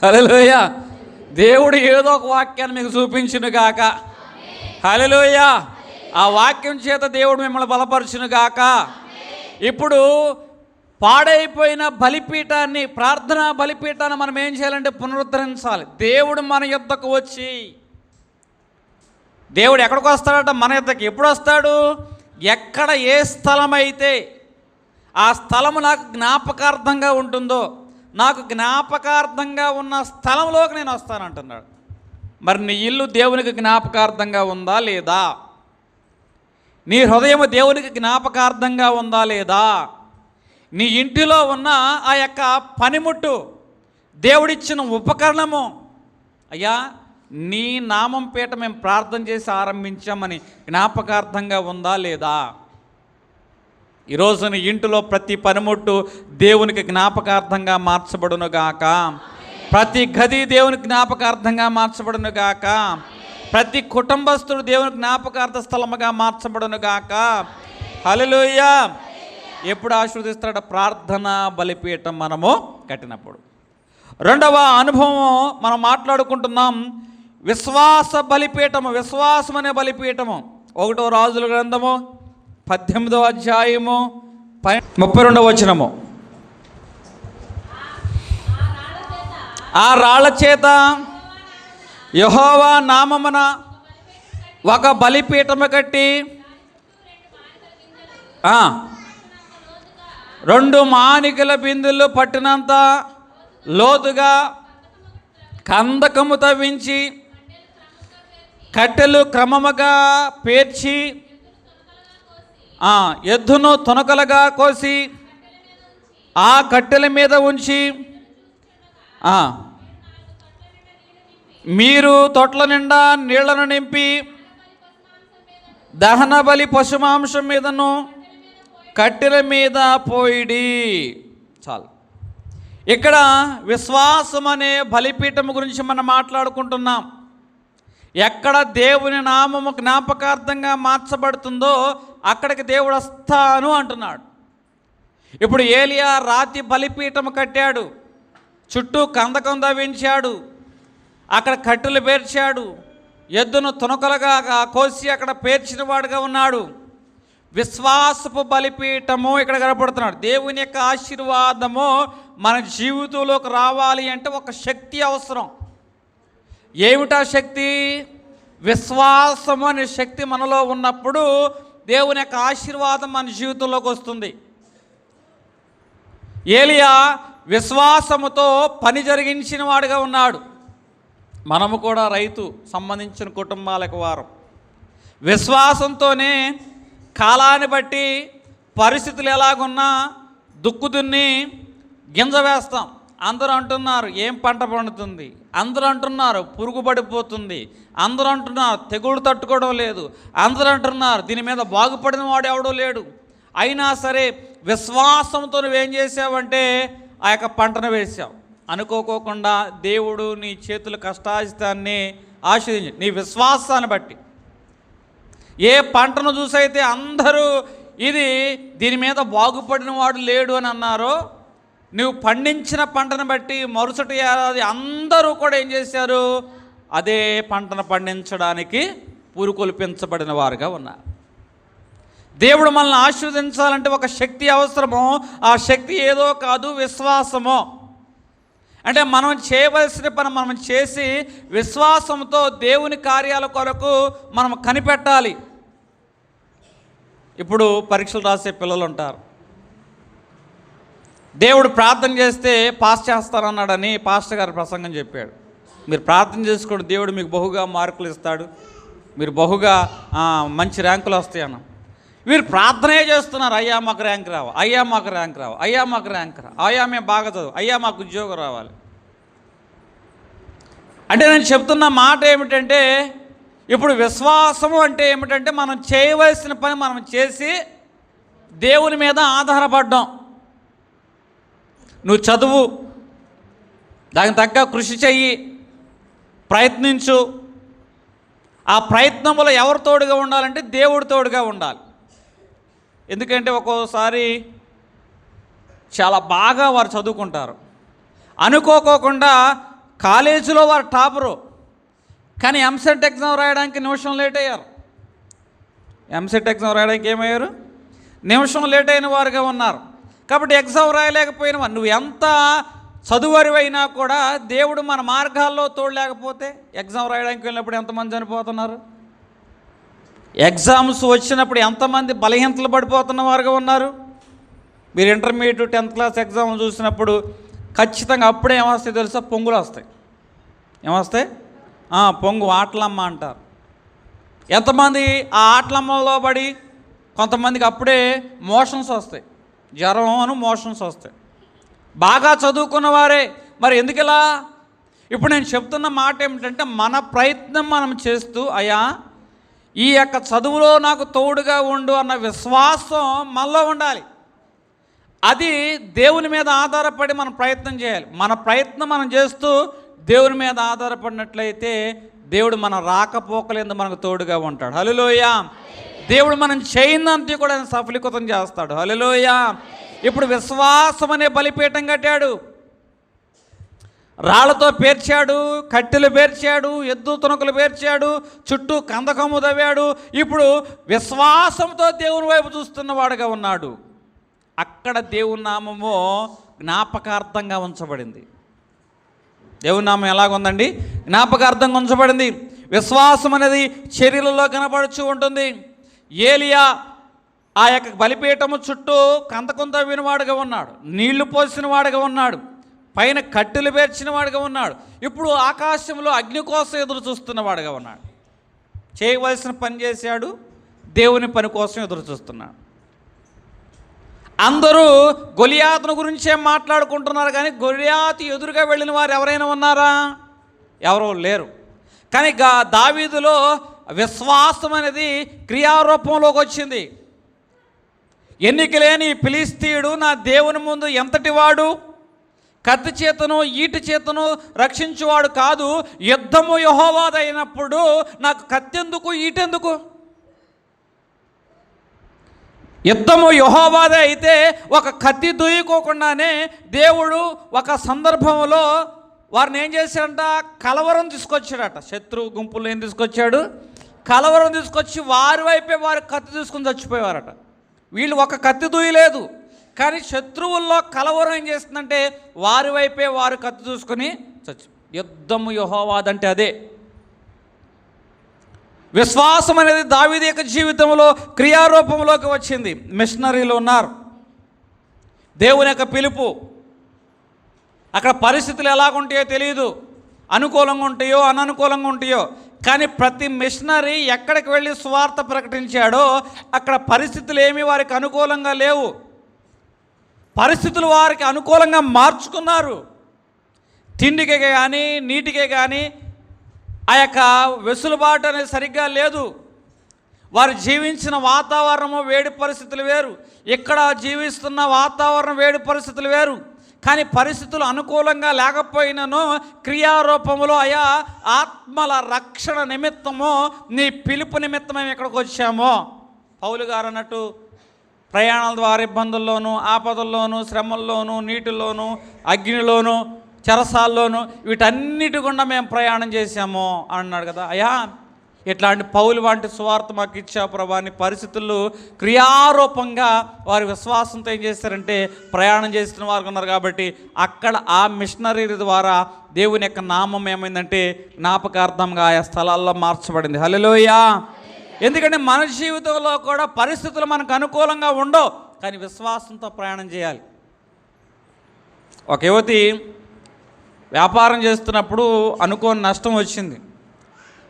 Speaker 1: హల్లెలూయా. దేవుడు ఏదో ఒక వాక్యాన్ని మీకు చూపించును గాక. హల్లెలూయా. ఆ వాక్యం చేత దేవుడు మిమ్మల్ని బలపరచును గాక. ఇప్పుడు పాడైపోయిన బలిపీఠాన్ని, ప్రార్థనా బలిపీఠాన్ని మనం ఏం చేయాలంటే పునరుద్ధరించాలి. దేవుడు మన యొద్దకు వచ్చి, దేవుడు ఎక్కడికి వస్తాడట? మన యొద్దకు. ఎప్పుడు వస్తాడు? ఎక్కడ ఏ స్థలం అయితే ఆ స్థలము నాకు జ్ఞాపకార్థంగా ఉంటుందో, నాకు జ్ఞాపకార్థంగా ఉన్న స్థలంలోకి నేను వస్తానంటున్నాడు. మరి నీ ఇల్లు దేవునికి జ్ఞాపకార్థంగా ఉందా లేదా? నీ హృదయం దేవునికి జ్ఞాపకార్థంగా ఉందా లేదా? నీ ఇంటిలో ఉన్న ఆ యొక్క పనిముట్టు, దేవుడిచ్చిన ఉపకరణము, అయ్యా నీ నామం పేట మేము ప్రార్థన చేసి ఆరంభించామని జ్ఞాపకార్థంగా ఉందా లేదా? ఈరోజు నీ ఇంటిలో ప్రతి పనిముట్టు దేవునికి జ్ఞాపకార్థంగా మార్చబడునుగాక. ప్రతి గది దేవునికి జ్ఞాపకార్థంగా మార్చబడునుగాక. ప్రతి కుటుంబస్తుడు దేవుని జ్ఞాపకార్థ స్థలముగా మార్చబడునుగాక. హల్లెలూయా. ఎప్పుడు ఆశీర్వదిస్తాడు? ప్రార్థన బలిపీఠం మనము కట్టినప్పుడు. రెండవ అనుభవం మనం మాట్లాడుకుంటున్నాం, విశ్వాస బలిపీఠము. విశ్వాసం అనే బలిపీఠము 1వ రాజుల గ్రంథము 18వ అధ్యాయము 32వ వచనము. ఆ రాళ్ల చేత యెహోవా నామమున ఒక బలిపీఠము కట్టి 2 మానికల బిందులు పట్టినంత లోతుగా కందకము తవ్వించి కట్టెలు క్రమముగా పేర్చి ఎద్దును తొనకలుగా కోసి ఆ కట్టెల మీద ఉంచి మీరు తొట్ల నిండా నీళ్లను నింపి దహన బలి పశుమాంసం మీదను కట్టెల మీద పోయిడి. చాలు. ఇక్కడ విశ్వాసం అనే బలిపీఠం గురించి మనం మాట్లాడుకుంటున్నాం. ఎక్కడ దేవుని నామము జ్ఞాపకార్థంగా మార్చబడుతుందో అక్కడికి దేవుడు వస్తాను అంటున్నాడు. ఇప్పుడు ఏలియా రాతి బలిపీఠం కట్టాడు, చుట్టూ కందకం తవ్వించాడు, అక్కడ కట్టెలు పేర్చాడు, ఎద్దును తునకలుగా కోసి అక్కడ పేర్చిన వాడుగా ఉన్నాడు. విశ్వాసపు బలిపీఠము ఇక్కడ కనపడుతున్నాడు. దేవుని యొక్క ఆశీర్వాదము మన జీవితంలోకి రావాలి అంటే ఒక శక్తి అవసరం. ఏమిటా శక్తి? విశ్వాసము అనే శక్తి మనలో ఉన్నప్పుడు దేవుని యొక్క ఆశీర్వాదం మన జీవితంలోకి వస్తుంది. ఏలియా విశ్వాసముతో పని జరిగించిన వాడుగా ఉన్నాడు. మనము కూడా రైతు సంబంధించిన కుటుంబాలకు వారం. విశ్వాసంతోనే కాలాన్ని బట్టి పరిస్థితులు ఎలాగున్నా దుక్కు దున్ని గింజ వేస్తాం. అందరూ అంటున్నారు ఏం పంట పండుతుంది, అందరూ అంటున్నారు పురుగు పడిపోతుంది, అందరూ అంటున్నారు తెగుళ్ళు తట్టుకోవడం లేదు, అందరూ అంటున్నారు దీని మీద బాగుపడిన వాడు ఎవడో లేడు. అయినా సరే విశ్వాసంతో నువ్వేం చేసావంటే ఆ యొక్క పంటను వేసావు. అనుకోకోకుండా దేవుడు నీ చేతుల కష్టాజితాన్ని ఆశీర్వదించి నీ విశ్వాసాన్ని బట్టి ఏ పంటను చూసైతే అందరూ దీని మీద బాగుపడిన వాడు లేడు అని అన్నారో, నువ్వు పండించిన పంటను బట్టి మరుసటి ఏడాది అందరూ కూడా ఏం చేశారు? అదే పంటను పండించడానికి పురుకొల్పించబడిన వారుగా ఉన్నారు. దేవుడు మనల్ని ఆశీర్వదించాలంటే ఒక శక్తి అవసరమో, ఆ శక్తి ఏదో కాదు, విశ్వాసమో. అంటే మనం చేయవలసిన పని మనం చేసి విశ్వాసంతో దేవుని కార్యాల కొరకు మనం కనిపెట్టాలి. ఇప్పుడు పరీక్షలు రాసే పిల్లలు ఉంటారు. దేవుడు ప్రార్థన చేస్తే పాస్ చేస్తానన్నాడని పాస్టర్ గారు ప్రసంగం చెప్పాడు. మీరు ప్రార్థన చేసుకోండి, దేవుడు మీకు బహుగా మార్కులు ఇస్తాడు, మీరు బహుగా మంచి ర్యాంకులు వస్తాయన్న. వీరు ప్రార్థనే చేస్తున్నారు, అయ్యా మాకు ర్యాంక్ రావు, అయ్యా మాకు ర్యాంక్ రావు, అయ్యా మాకు ర్యాంక్ రావు, అయ్యా మేము బాగా చదువు, అయ్యా మాకు ఉద్యోగం రావాలి. అంటే నేను చెప్తున్న మాట ఏమిటంటే, ఇప్పుడు విశ్వాసము అంటే ఏమిటంటే మనం చేయవలసిన పని మనం చేసి దేవుని మీద ఆధారపడ్డాం. నువ్వు చదువు, దానికి తగ్గ కృషి చెయ్యి, ప్రయత్నించు. ఆ ప్రయత్నంలో ఎవరు తోడుగా ఉండాలంటే దేవుడు తోడుగా ఉండాలి. ఎందుకంటే ఒక్కోసారి చాలా బాగా వారు చదువుకుంటారు, అనుకోకుండా కాలేజీలో వారు టాపరు, కానీ ఎంసెట్ ఎగ్జామ్ రాయడానికి నిమిషం లేట్ అయ్యారు. ఎంసెట్ ఎగ్జామ్ రాయడానికి ఏమయ్యారు? నిమిషం లేట్ అయిన వారుగా ఉన్నారు. కాబట్టి ఎగ్జామ్ రాయలేకపోయిన వారు, నువ్వు ఎంత చదువరివైనా కూడా దేవుడు మన మార్గాల్లో తోడలేకపోతే ఎగ్జామ్ రాయడానికి వెళ్ళినప్పుడు ఎంతమంది చనిపోతున్నారు? ఎగ్జామ్స్ వచ్చినప్పుడు ఎంతమంది బలహీనతలు పడిపోతున్న వారుగా ఉన్నారు? మీరు ఇంటర్మీడియట్ 10th క్లాస్ ఎగ్జామ్ చూసినప్పుడు ఖచ్చితంగా అప్పుడే ఏమొస్తాయి తెలుసా? పొంగులు వస్తాయి. ఏమొస్తాయి? పొంగు, ఆటలమ్మ అంటారు. ఎంతమంది ఆ ఆటలమ్మలో పడి కొంతమందికి అప్పుడే మోషన్స్ వస్తాయి, జ్వరం మోషన్స్ వస్తాయి. బాగా చదువుకున్న వారే. మరి ఎందుకు ఇలా? ఇప్పుడు నేను చెప్తున్న మాట ఏమిటంటే, మన ప్రయత్నం మనం చేస్తూ అయ్యా ఈ యొక్క చదువులో నాకు తోడుగా ఉండు అన్న విశ్వాసం మనలో ఉండాలి. అది దేవుని మీద ఆధారపడి మనం ప్రయత్నం చేయాలి. మన ప్రయత్నం మనం చేస్తూ దేవుని మీద ఆధారపడినట్లయితే దేవుడు మన రాకపోకలేందు మనకు తోడుగా ఉంటాడు. హల్లెలూయా. దేవుడు మనం చేయనంతే కూడా ఆయన సఫలీకృతం చేస్తాడు. హల్లెలూయా. ఇప్పుడు విశ్వాసం అనే బలిపీఠం కట్టాడు, రాళ్లతో పేర్చాడు, కట్టెలు పేర్చాడు, ఎద్దు తునకలు పేర్చాడు, చుట్టూ కందకము దవ్వాడు. ఇప్పుడు విశ్వాసంతో దేవుని వైపు చూస్తున్నవాడుగా ఉన్నాడు. అక్కడ దేవుని నామము జ్ఞాపకార్థంగా ఉంచబడింది. దేవుని నామం ఎలాగుందండి? జ్ఞాపకార్థంగా ఉంచబడింది. విశ్వాసం అనేది చర్యలలో కనపడుచు ఉంటుంది. ఏలియా ఆ యొక్క బలిపీఠము చుట్టూ కందకం తవ్విన వాడుగా ఉన్నాడు, నీళ్లు పోసిన వాడుగా ఉన్నాడు, పైన కట్టెలు పేర్చిన వాడుగా ఉన్నాడు. ఇప్పుడు ఆకాశంలో అగ్ని కోసం ఎదురు చూస్తున్న వాడుగా ఉన్నాడు. చేయవలసిన పని చేశాడు, దేవుని పని కోసం ఎదురు చూస్తున్నాడు. అందరూ గొలియాతును గురించే మాట్లాడుకుంటున్నారు, కానీ గొలియాతు ఎదురుగా వెళ్ళిన వారు ఎవరైనా ఉన్నారా? ఎవరో లేరు. కానీ దావీదులో విశ్వాసం అనేది క్రియారూపంలోకి వచ్చింది. ఎన్నికలేని ఫిలిష్తీయుడు నా దేవుని ముందు ఎంతటి వాడు, కత్తి చేతను ఈటి చేతను రక్షించువాడు కాదు, యుద్ధము యెహోవాదైనప్పుడు నాకు కత్తెందుకు ఈటెందుకు? యుద్ధము యెహోవాదే అయితే ఒక కత్తి దూయకోకుండానే దేవుడు ఒక సందర్భంలో వారిని ఏం చేశాడంట? కలవరం తీసుకొచ్చాడట. శత్రువు గుంపులు ఏం తీసుకొచ్చాడు? కలవరం తీసుకొచ్చి వారి వైపే వారు కత్తి తీసుకుని చచ్చిపోయేవారట. వీళ్ళు ఒక కత్తి దూయలేదు, కానీ శత్రువుల్లో కలవరం ఏం చేస్తుందంటే వారి వైపే వారు కత్తి చూసుకొని యుద్ధము యెహోవాదంటే అదే. విశ్వాసం అనేది దావీదు యొక్క జీవితంలో క్రియారూపంలోకి వచ్చింది. మిషనరీలు ఉన్నారు, దేవుని యొక్క పిలుపు. అక్కడ పరిస్థితులు ఎలాగుంటాయో తెలియదు, అనుకూలంగా ఉంటాయో అననుకూలంగా ఉంటాయో, కానీ ప్రతి మిషనరీ ఎక్కడికి వెళ్ళి సువార్త ప్రకటించాడో అక్కడ పరిస్థితులు ఏమీ వారికి అనుకూలంగా లేవు. పరిస్థితులు వారికి అనుకూలంగా మార్చుకున్నారు. తిండికే కానీ నీటికే కానీ ఆ యొక్క వెసులుబాటు అనేది సరిగ్గా లేదు. వారు జీవించిన వాతావరణము వేడి పరిస్థితులు వేరు, ఇక్కడ జీవిస్తున్న వాతావరణం వేడి పరిస్థితులు వేరు. కానీ పరిస్థితులు అనుకూలంగా లేకపోయినను క్రియారూపములో అయా ఆత్మల రక్షణ నిమిత్తము నీ పిలుపు నిమిత్తం మేము ఇక్కడికి వచ్చామో. పౌలు గారు అన్నట్టు ప్రయాణాల ద్వారా ఇబ్బందుల్లోనూ ఆపదల్లోనూ శ్రమల్లోనూ నీటిలోనూ అగ్నిలోనూ చెరసాల్లోనూ వీటన్నిటి గుండా మేము ప్రయాణం చేశాము అన్నాడు కదా. అయ్యా, ఇట్లాంటి పౌలు వంటి సువార్త మాకు ఇచ్చావు ప్రభా అని పరిస్థితులు క్రియారూపంగా వారి విశ్వాసంతో ఏం చేస్తారంటే ప్రయాణం చేసిన వారు ఉన్నారు. కాబట్టి అక్కడ ఆ మిషనరీ ద్వారా దేవుని యొక్క నామం ఏమైందంటే జ్ఞాపకార్థంగా ఆయా స్థలాల్లో మార్చబడింది. హల్లెలూయా. ఎందుకంటే మన జీవితంలో కూడా పరిస్థితులు మనకు అనుకూలంగా ఉండవు, కానీ విశ్వాసంతో ప్రయాణం చేయాలి. ఒక యువతి వ్యాపారం చేస్తున్నప్పుడు అనుకోని నష్టం వచ్చింది.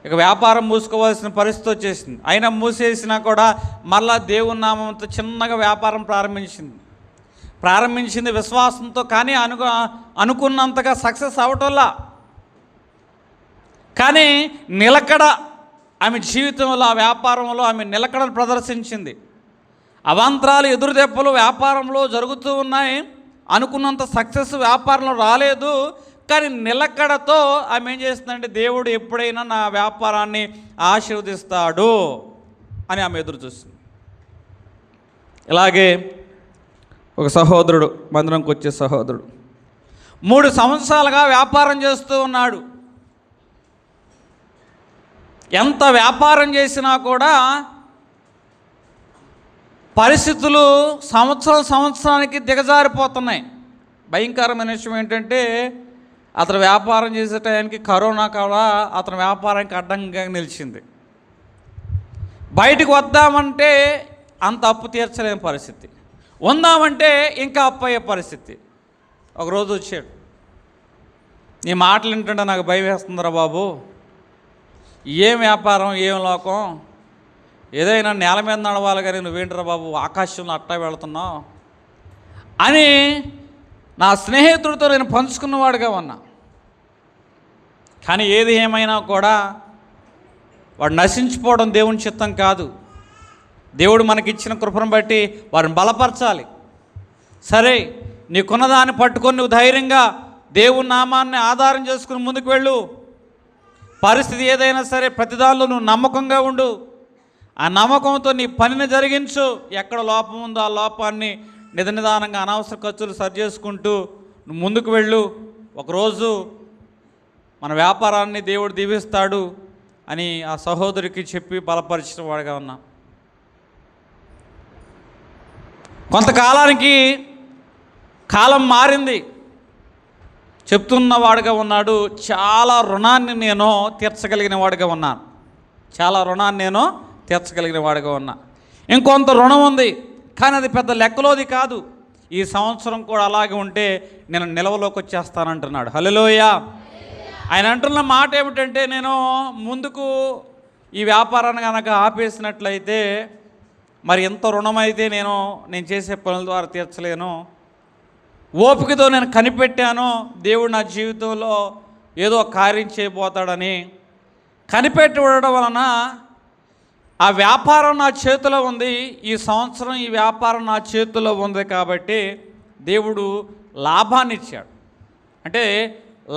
Speaker 1: ఇక వ్యాపారం మూసుకోవాల్సిన పరిస్థితి వచ్చేసింది. అయినా మూసేసినా కూడా మళ్ళా దేవుని నామంతో చిన్నగా వ్యాపారం ప్రారంభించింది విశ్వాసంతో. కానీ అనుకున్నంతగా సక్సెస్ అవ్వటంలా. కానీ నిలకడ, ఆమె జీవితంలో ఆ వ్యాపారంలో ఆమె నిలకడను ప్రదర్శించింది. అవాంతరాలు ఎదురుదెబ్బలు వ్యాపారంలో జరుగుతూ ఉన్నాయి. అనుకున్నంత సక్సెస్ వ్యాపారంలో రాలేదు. కానీ నిలకడతో ఆమె ఏం చేస్తుందంటే దేవుడు ఎప్పుడైనా నా వ్యాపారాన్ని ఆశీర్వదిస్తాడు అని ఆమె ఎదురు చూస్తుంది. ఇలాగే ఒక సహోదరుడు, మందిరంకి వచ్చే సహోదరుడు 3 సంవత్సరాలుగా వ్యాపారం చేస్తూ ఉన్నాడు. ఎంత వ్యాపారం చేసినా కూడా పరిస్థితులు సంవత్సరానికి దిగజారిపోతున్నాయి. భయంకరమైన విషయం ఏంటంటే అతను వ్యాపారం చేసే టైంకి కరోనా కూడా అతని వ్యాపారానికి అడ్డంగా నిలిచింది. బయటకు వద్దామంటే అంత అప్పు తీర్చలేని పరిస్థితి, ఉందామంటే ఇంకా అప్పు అయ్యే పరిస్థితి. ఒకరోజు వచ్చాడు, నీ మాటలు వింటుంటే నాకు భయం వేస్తుందిరా బాబు, ఏం వ్యాపారం, ఏం లోకం, ఏదైనా నేల మీద నడవాలి కానీ నువ్వేంటిరా బాబు ఆకాశంలో అట్టా వెళుతున్నావు అని నా స్నేహితుడితో నేను పంచుకున్నవాడుగా ఉన్నా. కానీ ఏది ఏమైనా కూడా వాడు నశించిపోవడం దేవుని చిత్తం కాదు. దేవుడు మనకిచ్చిన కృపను బట్టి వారిని బలపరచాలి. సరే, నీకున్నదాన్ని పట్టుకొని నువ్వు ధైర్యంగా దేవుని నామాన్ని ఆధారం చేసుకుని ముందుకు వెళ్ళు. పరిస్థితి ఏదైనా సరే ప్రతిదానిలో నువ్వు నమ్మకంగా ఉండు. ఆ నమ్మకంతో నీ పనిని జరిగించు. ఎక్కడ లోపం ఉందో ఆ లోపాన్ని నిదానంగా అనవసర ఖర్చులు సరి చేసుకుంటూ నువ్వు ముందుకు వెళ్ళు. ఒకరోజు మన వ్యాపారాన్ని దేవుడు దీవిస్తాడు అని ఆ సహోదరికి చెప్పి బలపరిచిన వాడుగా ఉన్నా. కొంతకాలానికి కాలం మారింది, చెప్తున్న వాడుగా ఉన్నాడు. చాలా రుణాన్ని నేను తీర్చగలిగిన వాడుగా ఉన్నాను. ఇంకొంత రుణం ఉంది, కానీ అది పెద్ద లెక్కలోది కాదు. ఈ సంవత్సరం కూడా అలాగే ఉంటే నేను నిలవలోకి వచ్చేస్తానంటున్నాడు. హల్లెలూయా. ఆయన అంటున్న మాట ఏమిటంటే, నేను ముందుకు ఈ వ్యాపారాన్ని కనుక ఆపేసినట్లయితే మరి ఎంత రుణమైతే నేను చేసే పనుల ద్వారా తీర్చలేను. ఓపికతో నేను కనిపెట్టాను దేవుడు నా జీవితంలో ఏదో కార్యం చేయబోతాడని. కనిపెట్టి ఉండడం వలన ఆ వ్యాపారం నా చేతిలో ఉంది. ఈ సంవత్సరం ఈ వ్యాపారం నా చేతిలో ఉంది కాబట్టి దేవుడు లాభాన్ని ఇచ్చాడు. అంటే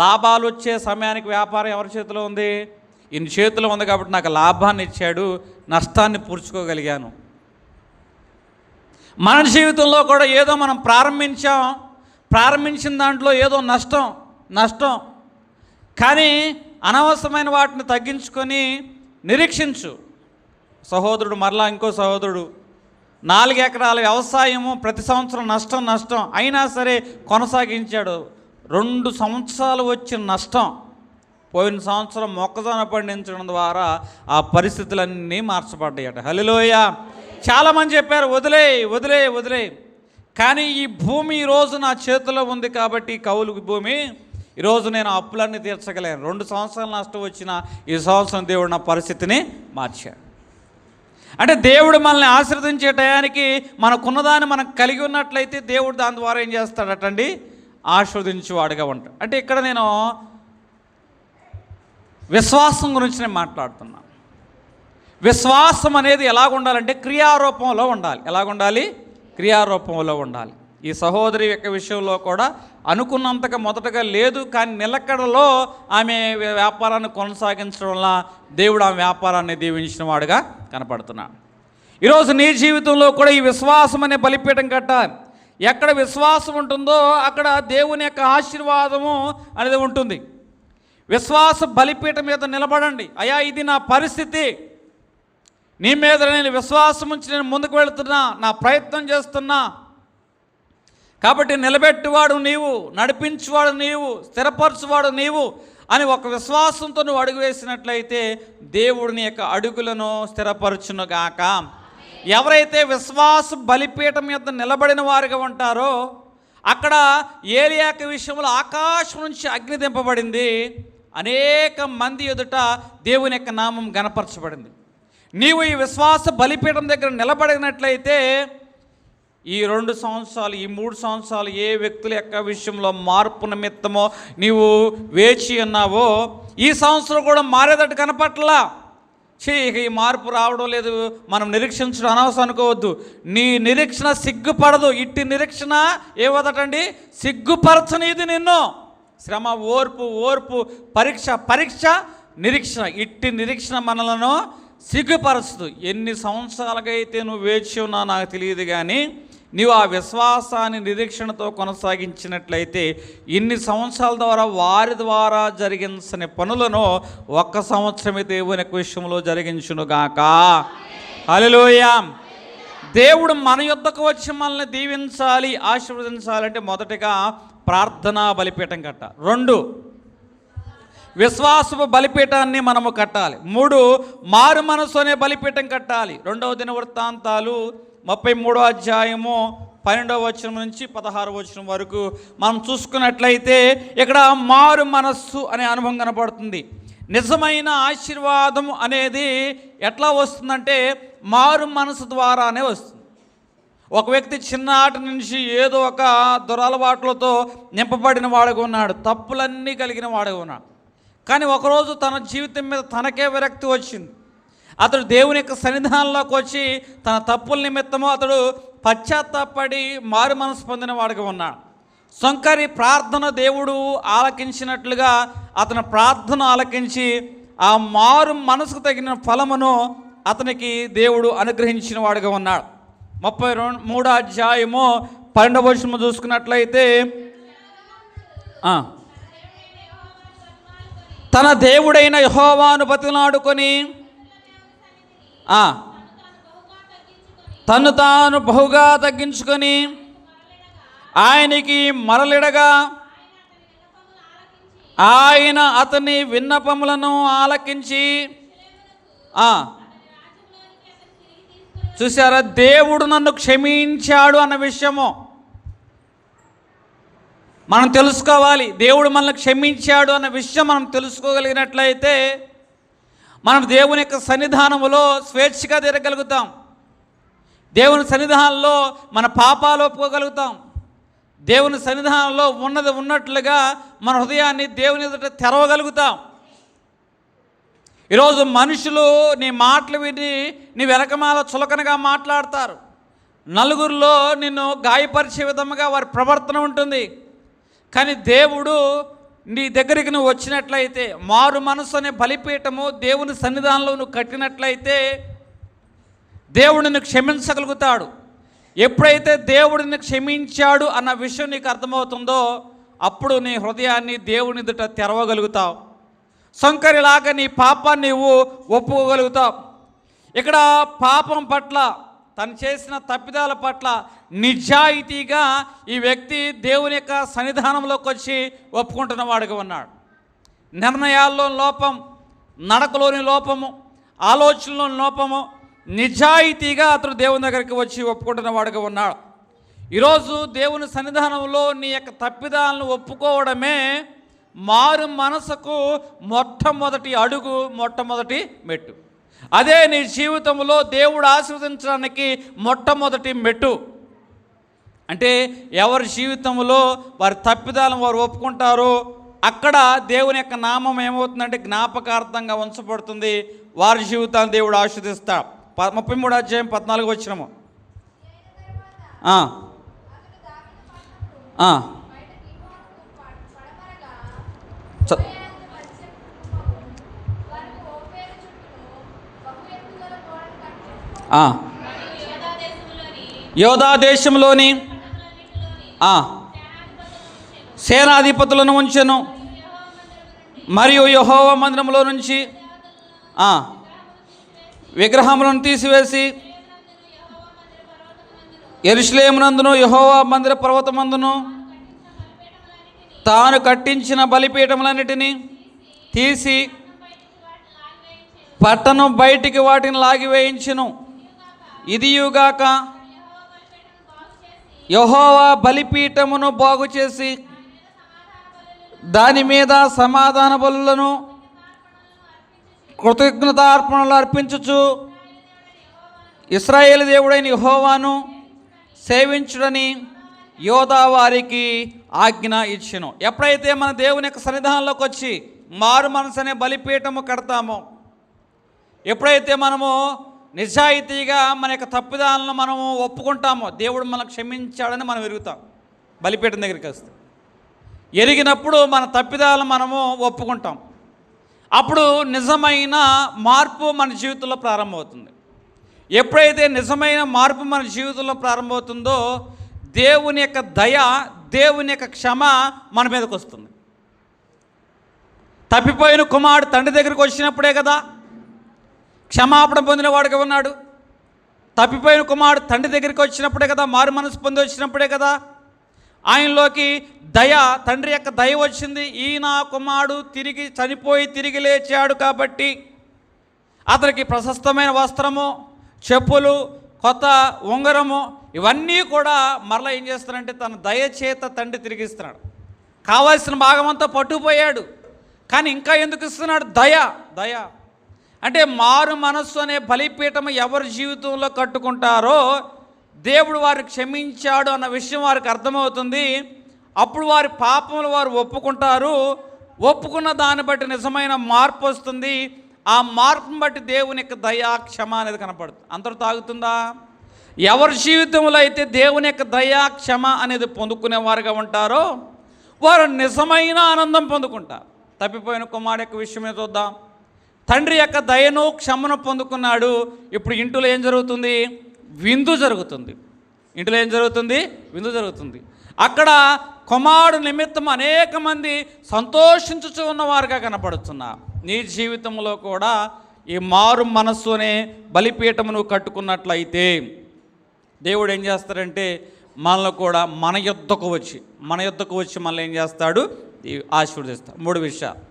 Speaker 1: లాభాలు వచ్చే సమయానికి వ్యాపారం ఎవరి చేతిలో ఉంది? ఈయన చేతిలో ఉంది కాబట్టి నాకు లాభాన్ని ఇచ్చాడు, నష్టాన్ని పూడ్చుకోగలిగాను. మన జీవితంలో కూడా ఏదో మనం ప్రారంభించిన దాంట్లో ఏదో నష్టం కానీ అనవసరమైన వాటిని తగ్గించుకొని నిరీక్షించు. సహోదరుడు మరలా ఇంకో సహోదరుడు 4 ఎకరాల వ్యవసాయము ప్రతి సంవత్సరం నష్టం అయినా సరే కొనసాగించాడు. 2 సంవత్సరాలు వచ్చిన నష్టం, పోయిన సంవత్సరం మొక్కజొన్న పండించడం ద్వారా ఆ పరిస్థితులన్నీ మార్చబడ్డాయట. హల్లెలూయా. చాలామంది చెప్పారు వదిలే, కానీ ఈ భూమి ఈరోజు నా చేతిలో ఉంది కాబట్టి కౌలు భూమి, ఈరోజు నేను అప్పులన్నీ తీర్చగలేను. 2 సంవత్సరాలు నష్టం వచ్చిన ఈ సంవత్సరం దేవుడు నా పరిస్థితిని మార్చాడు. అంటే దేవుడు మనల్ని ఆశీర్వదించే టయానికి మనకున్నదాన్ని మనం కలిగి ఉన్నట్లయితే దేవుడు దాని ద్వారా ఏం చేస్తాడటండి? ఆశీర్వదించేవాడుగా ఉంటాడు. అంటే ఇక్కడ నేను విశ్వాసం గురించి నేను మాట్లాడుతున్నాను. విశ్వాసం అనేది ఎలాగుండాలంటే క్రియారూపంలో ఉండాలి. ఎలాగుండాలి? క్రియారూపంలో ఉండాలి. ఈ సహోదరి యొక్క విషయంలో కూడా అనుకున్నంతగా మొదటగా లేదు, కానీ నిలకడలో ఆమె వ్యాపారాన్ని కొనసాగించడం వల్ల దేవుడు ఆమె వ్యాపారాన్ని దీవించిన వాడుగా కనపడుతున్నాడు. ఈరోజు నీ జీవితంలో కూడా ఈ విశ్వాసం అనే బలిపీఠం కట్టాలి. ఎక్కడ విశ్వాసం ఉంటుందో అక్కడ దేవుని యొక్క ఆశీర్వాదము అనేది ఉంటుంది. విశ్వాస బలిపీఠం మీద నిలబడండి. అయ్యా, ఇది నా పరిస్థితి, నీ మీద నేను విశ్వాసం ఉంచి నేను ముందుకు వెళుతున్నా, నా ప్రయత్నం చేస్తున్నా, కాబట్టి నిలబెట్టువాడు నీవు, నడిపించువాడు నీవు, స్థిరపరచువాడు నీవు అని ఒక విశ్వాసంతో నువ్వు అడుగు వేసినట్లయితే దేవుడిని యొక్క అడుగులను స్థిరపరచునుగాక. ఎవరైతే విశ్వాస బలిపీఠం మీద నిలబడిన వారుగా ఉంటారో అక్కడ ఏలియాకి విషయంలో ఆకాశం నుంచి అగ్ని దింపబడింది, అనేక మంది ఎదుట దేవుని యొక్క నామం గణపరచబడింది. నీవు ఈ విశ్వాస బలిపీఠం దగ్గర నిలబడినట్లయితే ఈ 2 సంవత్సరాలు, ఈ 3 సంవత్సరాలు ఏ వ్యక్తుల యొక్క విషయంలో మార్పు నిమిత్తమో నీవు వేచి ఉన్నావో ఈ సంవత్సరం కూడా మారేదట్టు కనపట్లా. ఇక ఈ మార్పు రావడం లేదు, మనం నిరీక్షించడం అనవసరం అనుకోవద్దు. నీ నిరీక్షణ సిగ్గుపడదు. ఇట్టి నిరీక్షణ ఏవదటండి, సిగ్గుపరచనిది నిన్ను. శ్రమ, ఓర్పు, పరీక్ష, నిరీక్షణ, ఇట్టి నిరీక్షణ మనలను సిగ్గుపరచదు. ఎన్ని సంవత్సరాలుగా అయితే నువ్వు వేచి ఉన్నా నాకు తెలియదు, కానీ నీవు ఆ విశ్వాసాన్ని నిరీక్షణతో కొనసాగించినట్లయితే ఇన్ని సంవత్సరాల ద్వారా వారి ద్వారా జరిగించని పనులను 1 సంవత్సరమే దేవుని విషయంలో జరిగించునుగాక. హల్లెలూయా. దేవుడు మన యొద్దకు వచ్చి మనల్ని దీవించాలి, ఆశీర్వదించాలంటే మొదటిగా ప్రార్థనా బలిపీఠం కట్టాలి. 2 విశ్వాసపు బలిపీఠాన్ని మనము కట్టాలి. 3 మారు మనసు అనే బలిపీఠం కట్టాలి. 2వ దినవృత్తాంతాలు 33వ అధ్యాయము 12వ వచనం నుంచి 16వ వచనం వరకు మనం చూసుకున్నట్లయితే ఇక్కడ మారు మనస్సు అనే అనుభవం కనపడుతుంది. నిజమైన ఆశీర్వాదం అనేది ఎట్లా వస్తుందంటే మారు మనసు ద్వారానే వస్తుంది. ఒక వ్యక్తి చిన్ననాటి నుంచి ఏదో ఒక దురలవాట్లతో నింపబడిన వాడుగా ఉన్నాడు, తప్పులన్నీ కలిగిన వాడుగా ఉన్నాడు. కానీ ఒకరోజు తన జీవితం మీద తనకే విరక్తి వచ్చింది. అతడు దేవుని యొక్క సన్నిధానంలోకి వచ్చి తన తప్పుల నిమిత్తము అతడు పశ్చాత్తాపడి మారు మనసు పొందిన వాడుగా ఉన్నాడు. సొంకరి ప్రార్థన దేవుడు ఆలకించినట్లుగా అతని ప్రార్థన ఆలకించి ఆ మారు మనసుకు తగిన ఫలమును అతనికి దేవుడు అనుగ్రహించిన వాడుగా ఉన్నాడు. 33వ అధ్యాయము 12వ వచనం చూసుకున్నట్లయితే తన దేవుడైన యెహోవాను బతిలాడుకొని తను తాను బహుగా తగ్గించుకొని ఆయనకి మరలిడగా ఆయన అతని విన్నపములను ఆలకించి చూసారా, దేవుడు నన్ను క్షమించాడు అన్న విషయము మనం తెలుసుకోవాలి. దేవుడు మనల్ని క్షమించాడు అన్న విషయం మనం తెలుసుకోగలిగినట్లయితే మనం దేవుని యొక్క సన్నిధానంలో స్వేచ్ఛగా తిరగలుగుతాం. దేవుని సన్నిధానంలో మన పాపాలు ఒప్పుకోగలుగుతాం. దేవుని సన్నిధానంలో ఉన్నది ఉన్నట్లుగా మన హృదయాన్ని దేవుని ఎదుట తెరవగలుగుతాం. ఈరోజు మనుషులు నీ మాటలు విని నీ వెనకమాల చులకనగా మాట్లాడతారు. నలుగురిలో నిన్ను గాయపరిచే విధముగా వారి ప్రవర్తన ఉంటుంది. కానీ దేవుడు నీ దగ్గరికి నువ్వు వచ్చినట్లయితే, మారు మనసు అనే బలిపీఠము దేవుని సన్నిధానంలో నువ్వు కట్టినట్లయితే దేవుడిని క్షమించగలుగుతాడు. ఎప్పుడైతే దేవుడిని క్షమించాడు అన్న విషయం నీకు అర్థమవుతుందో అప్పుడు నీ హృదయాన్ని దేవుని ఎదుట తెరవగలుగుతావు. సంకరిలాగా నీ పాపాన్ని నువ్వు ఒప్పుకోగలుగుతావు. ఇక్కడ పాపం పట్ల, తను చేసిన తప్పిదాల పట్ల నిజాయితీగా ఈ వ్యక్తి దేవుని యొక్క సన్నిధానంలోకి వచ్చి ఒప్పుకుంటున్న వాడుగా ఉన్నాడు. నిర్ణయాల్లో లోపం, నడకలోని లోపము, ఆలోచనలోని లోపము, నిజాయితీగా అతడు దేవుని దగ్గరికి వచ్చి ఒప్పుకుంటున్న వాడుగా ఉన్నాడు. ఈరోజు దేవుని సన్నిధానంలో నీ యొక్క తప్పిదాలను ఒప్పుకోవడమే మారు మనసుకు మొట్టమొదటి అడుగు, మొట్టమొదటి మెట్టు. అదే నీ జీవితంలో దేవుడు ఆశీర్వదించడానికి మొట్టమొదటి మెట్టు. అంటే ఎవరి జీవితంలో వారి తప్పిదాలను వారు ఒప్పుకుంటారో అక్కడ దేవుని యొక్క నామం ఏమవుతుందంటే జ్ఞాపకార్థంగా ఉంచబడుతుంది. వారి జీవితాన్ని దేవుడు ఆశీర్వదిస్తాడు. 33వ అధ్యాయం 14వ వచనము. యోధా దేశంలోని సేనాధిపతులను ఉంచెను, మరియు యెహోవా మందిరములో నుంచి విగ్రహములను తీసివేసి యెరూషలేమునందును యెహోవా మందిర పర్వతమందును తాను కట్టించిన బలిపీఠములన్నిటినీ తీసి పట్టణం బయటికి వాటిని లాగివేయించును. ఇదియుగాక యెహోవా బలిపీఠమును బాగు చేసి దాని మీద సమాధాన బలులను కృతజ్ఞతార్పణలు అర్పించుచు ఇశ్రాయేలు దేవుడైన యెహోవాను సేవించుడని యోధా వారికి ఆజ్ఞ ఇచ్చెను. ఎప్పుడైతే మన దేవుని యొక్క సన్నిధానంలోకి వచ్చి మారు మనసు అనే బలిపీఠము కడతామో, ఎప్పుడైతే మనము నిజాయితీగా మన యొక్క తప్పిదాలను మనము ఒప్పుకుంటామో, దేవుడు మనకు క్షమించాడని మనం ఎరుగుతాం. బలిపీఠం దగ్గరికి వస్తే ఎరిగినప్పుడు మన తప్పిదాలను మనము ఒప్పుకుంటాం. అప్పుడు నిజమైన మార్పు మన జీవితంలో ప్రారంభమవుతుంది. ఎప్పుడైతే నిజమైన మార్పు మన జీవితంలో ప్రారంభమవుతుందో దేవుని యొక్క దయ, దేవుని యొక్క క్షమ మన మీదకి వస్తుంది. తప్పిపోయిన కుమారుడు తండ్రి దగ్గరికి వచ్చినప్పుడే కదా క్షమాపణ పొందిన వాడుగా ఉన్నాడు. తప్పిపోయిన కుమారుడు తండ్రి దగ్గరికి వచ్చినప్పుడే కదా మారు మనసు పొంది వచ్చినప్పుడే కదా ఆయనలోకి దయ, తండ్రి యొక్క దయ వచ్చింది. ఈయన కుమారుడు తిరిగి చనిపోయి తిరిగి లేచాడు కాబట్టి అతనికి ప్రశస్తమైన వస్త్రము, చెప్పులు, కొత్త ఉంగరము ఇవన్నీ కూడా మరలా ఏం చేస్తారంటే తన దయచేత తండ్రి తిరిగిస్తున్నాడు. కావాల్సిన భాగమంతా పట్టుకుపోయాడు, కానీ ఇంకా ఎందుకు ఇస్తున్నాడు? దయ. అంటే మారు మనస్సు అనే బలిపీఠం ఎవరి జీవితంలో కట్టుకుంటారో దేవుడు వారిని క్షమించాడు అన్న విషయం వారికి అర్థమవుతుంది. అప్పుడు వారి పాపములు వారు ఒప్పుకుంటారు. ఒప్పుకున్న దాన్ని బట్టి నిజమైన మార్పు వస్తుంది. ఆ మార్పును బట్టి దేవుని యొక్క దయా క్షమ అనేది కనపడుతుంది. అందరూ తాగుతుందా? ఎవరి జీవితంలో అయితే దేవుని యొక్క దయా క్షమ అనేది పొందుకునేవారుగా ఉంటారో వారు నిజమైన ఆనందం పొందుకుంటారు. తప్పిపోయిన కుమారుడు యొక్క విషయమే చూద్దాం. తండ్రి యొక్క దయను క్షమను పొందుకున్నాడు. ఇప్పుడు ఇంటిలో ఏం జరుగుతుంది? విందు జరుగుతుంది. ఇంటిలో ఏం జరుగుతుంది? విందు జరుగుతుంది. అక్కడ కుమారుడు నిమిత్తం అనేక మంది సంతోషించుచు ఉన్నవారుగా కనపడుతున్నారు. నీ జీవితంలో కూడా ఈ మారు మనస్సు అనే బలిపీఠమును కట్టుకున్నట్లయితే దేవుడు ఏం చేస్తాడంటే మనల్ని కూడా మన యొద్దకు వచ్చి మనల్ని ఏం చేస్తాడు? ఆశీర్వదిస్తాడు. 3 విషయాలు.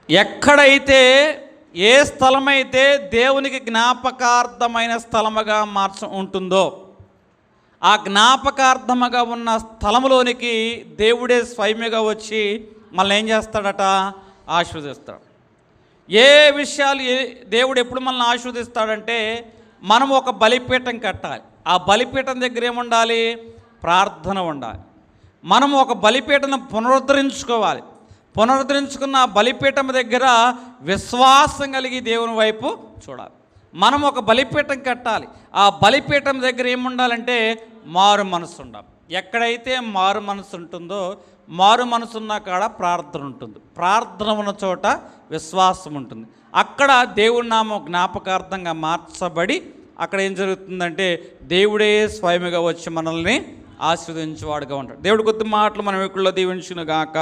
Speaker 1: ఎక్కడైతే ఏ స్థలమైతే దేవునికి జ్ఞాపకార్థమైన స్థలముగా ఉంటుందో ఆ జ్ఞాపకార్థముగా ఉన్న స్థలములోనికి దేవుడే స్వయముగా వచ్చి మనల్ని ఏం చేస్తాడట? ఆశీర్వదిస్తాడు. ఏ విషయాలు దేవుడు ఎప్పుడు మనల్ని ఆశీర్వదిస్తాడంటే మనం ఒక బలిపీఠం కట్టాలి. ఆ బలిపీఠం దగ్గర ఏముండాలి? ప్రార్థన ఉండాలి. మనం ఒక బలిపీఠం పునరుద్ధరించుకోవాలి. పునరుద్ధరించుకున్న బలిపీఠం దగ్గర విశ్వాసం కలిగి దేవుని వైపు చూడాలి. మనం ఒక బలిపీఠం కట్టాలి. ఆ బలిపీఠం దగ్గర ఏముండాలంటే మారు మనసు ఉండాలి. ఎక్కడైతే మారు మనసు ఉంటుందో, మారు మనసు ఉన్న కాడ ప్రార్థన ఉంటుంది. ప్రార్థన ఉన్న చోట విశ్వాసం ఉంటుంది. అక్కడ దేవుడి నామం జ్ఞాపకార్థంగా మార్చబడి అక్కడ ఏం జరుగుతుందంటే దేవుడే స్వయముగా వచ్చి మనల్ని ఆశీర్వదించేవాడుగా ఉంటాడు. దేవుడి కొద్ది మాటలు మనం ఇక్కడ దీవించును గాక.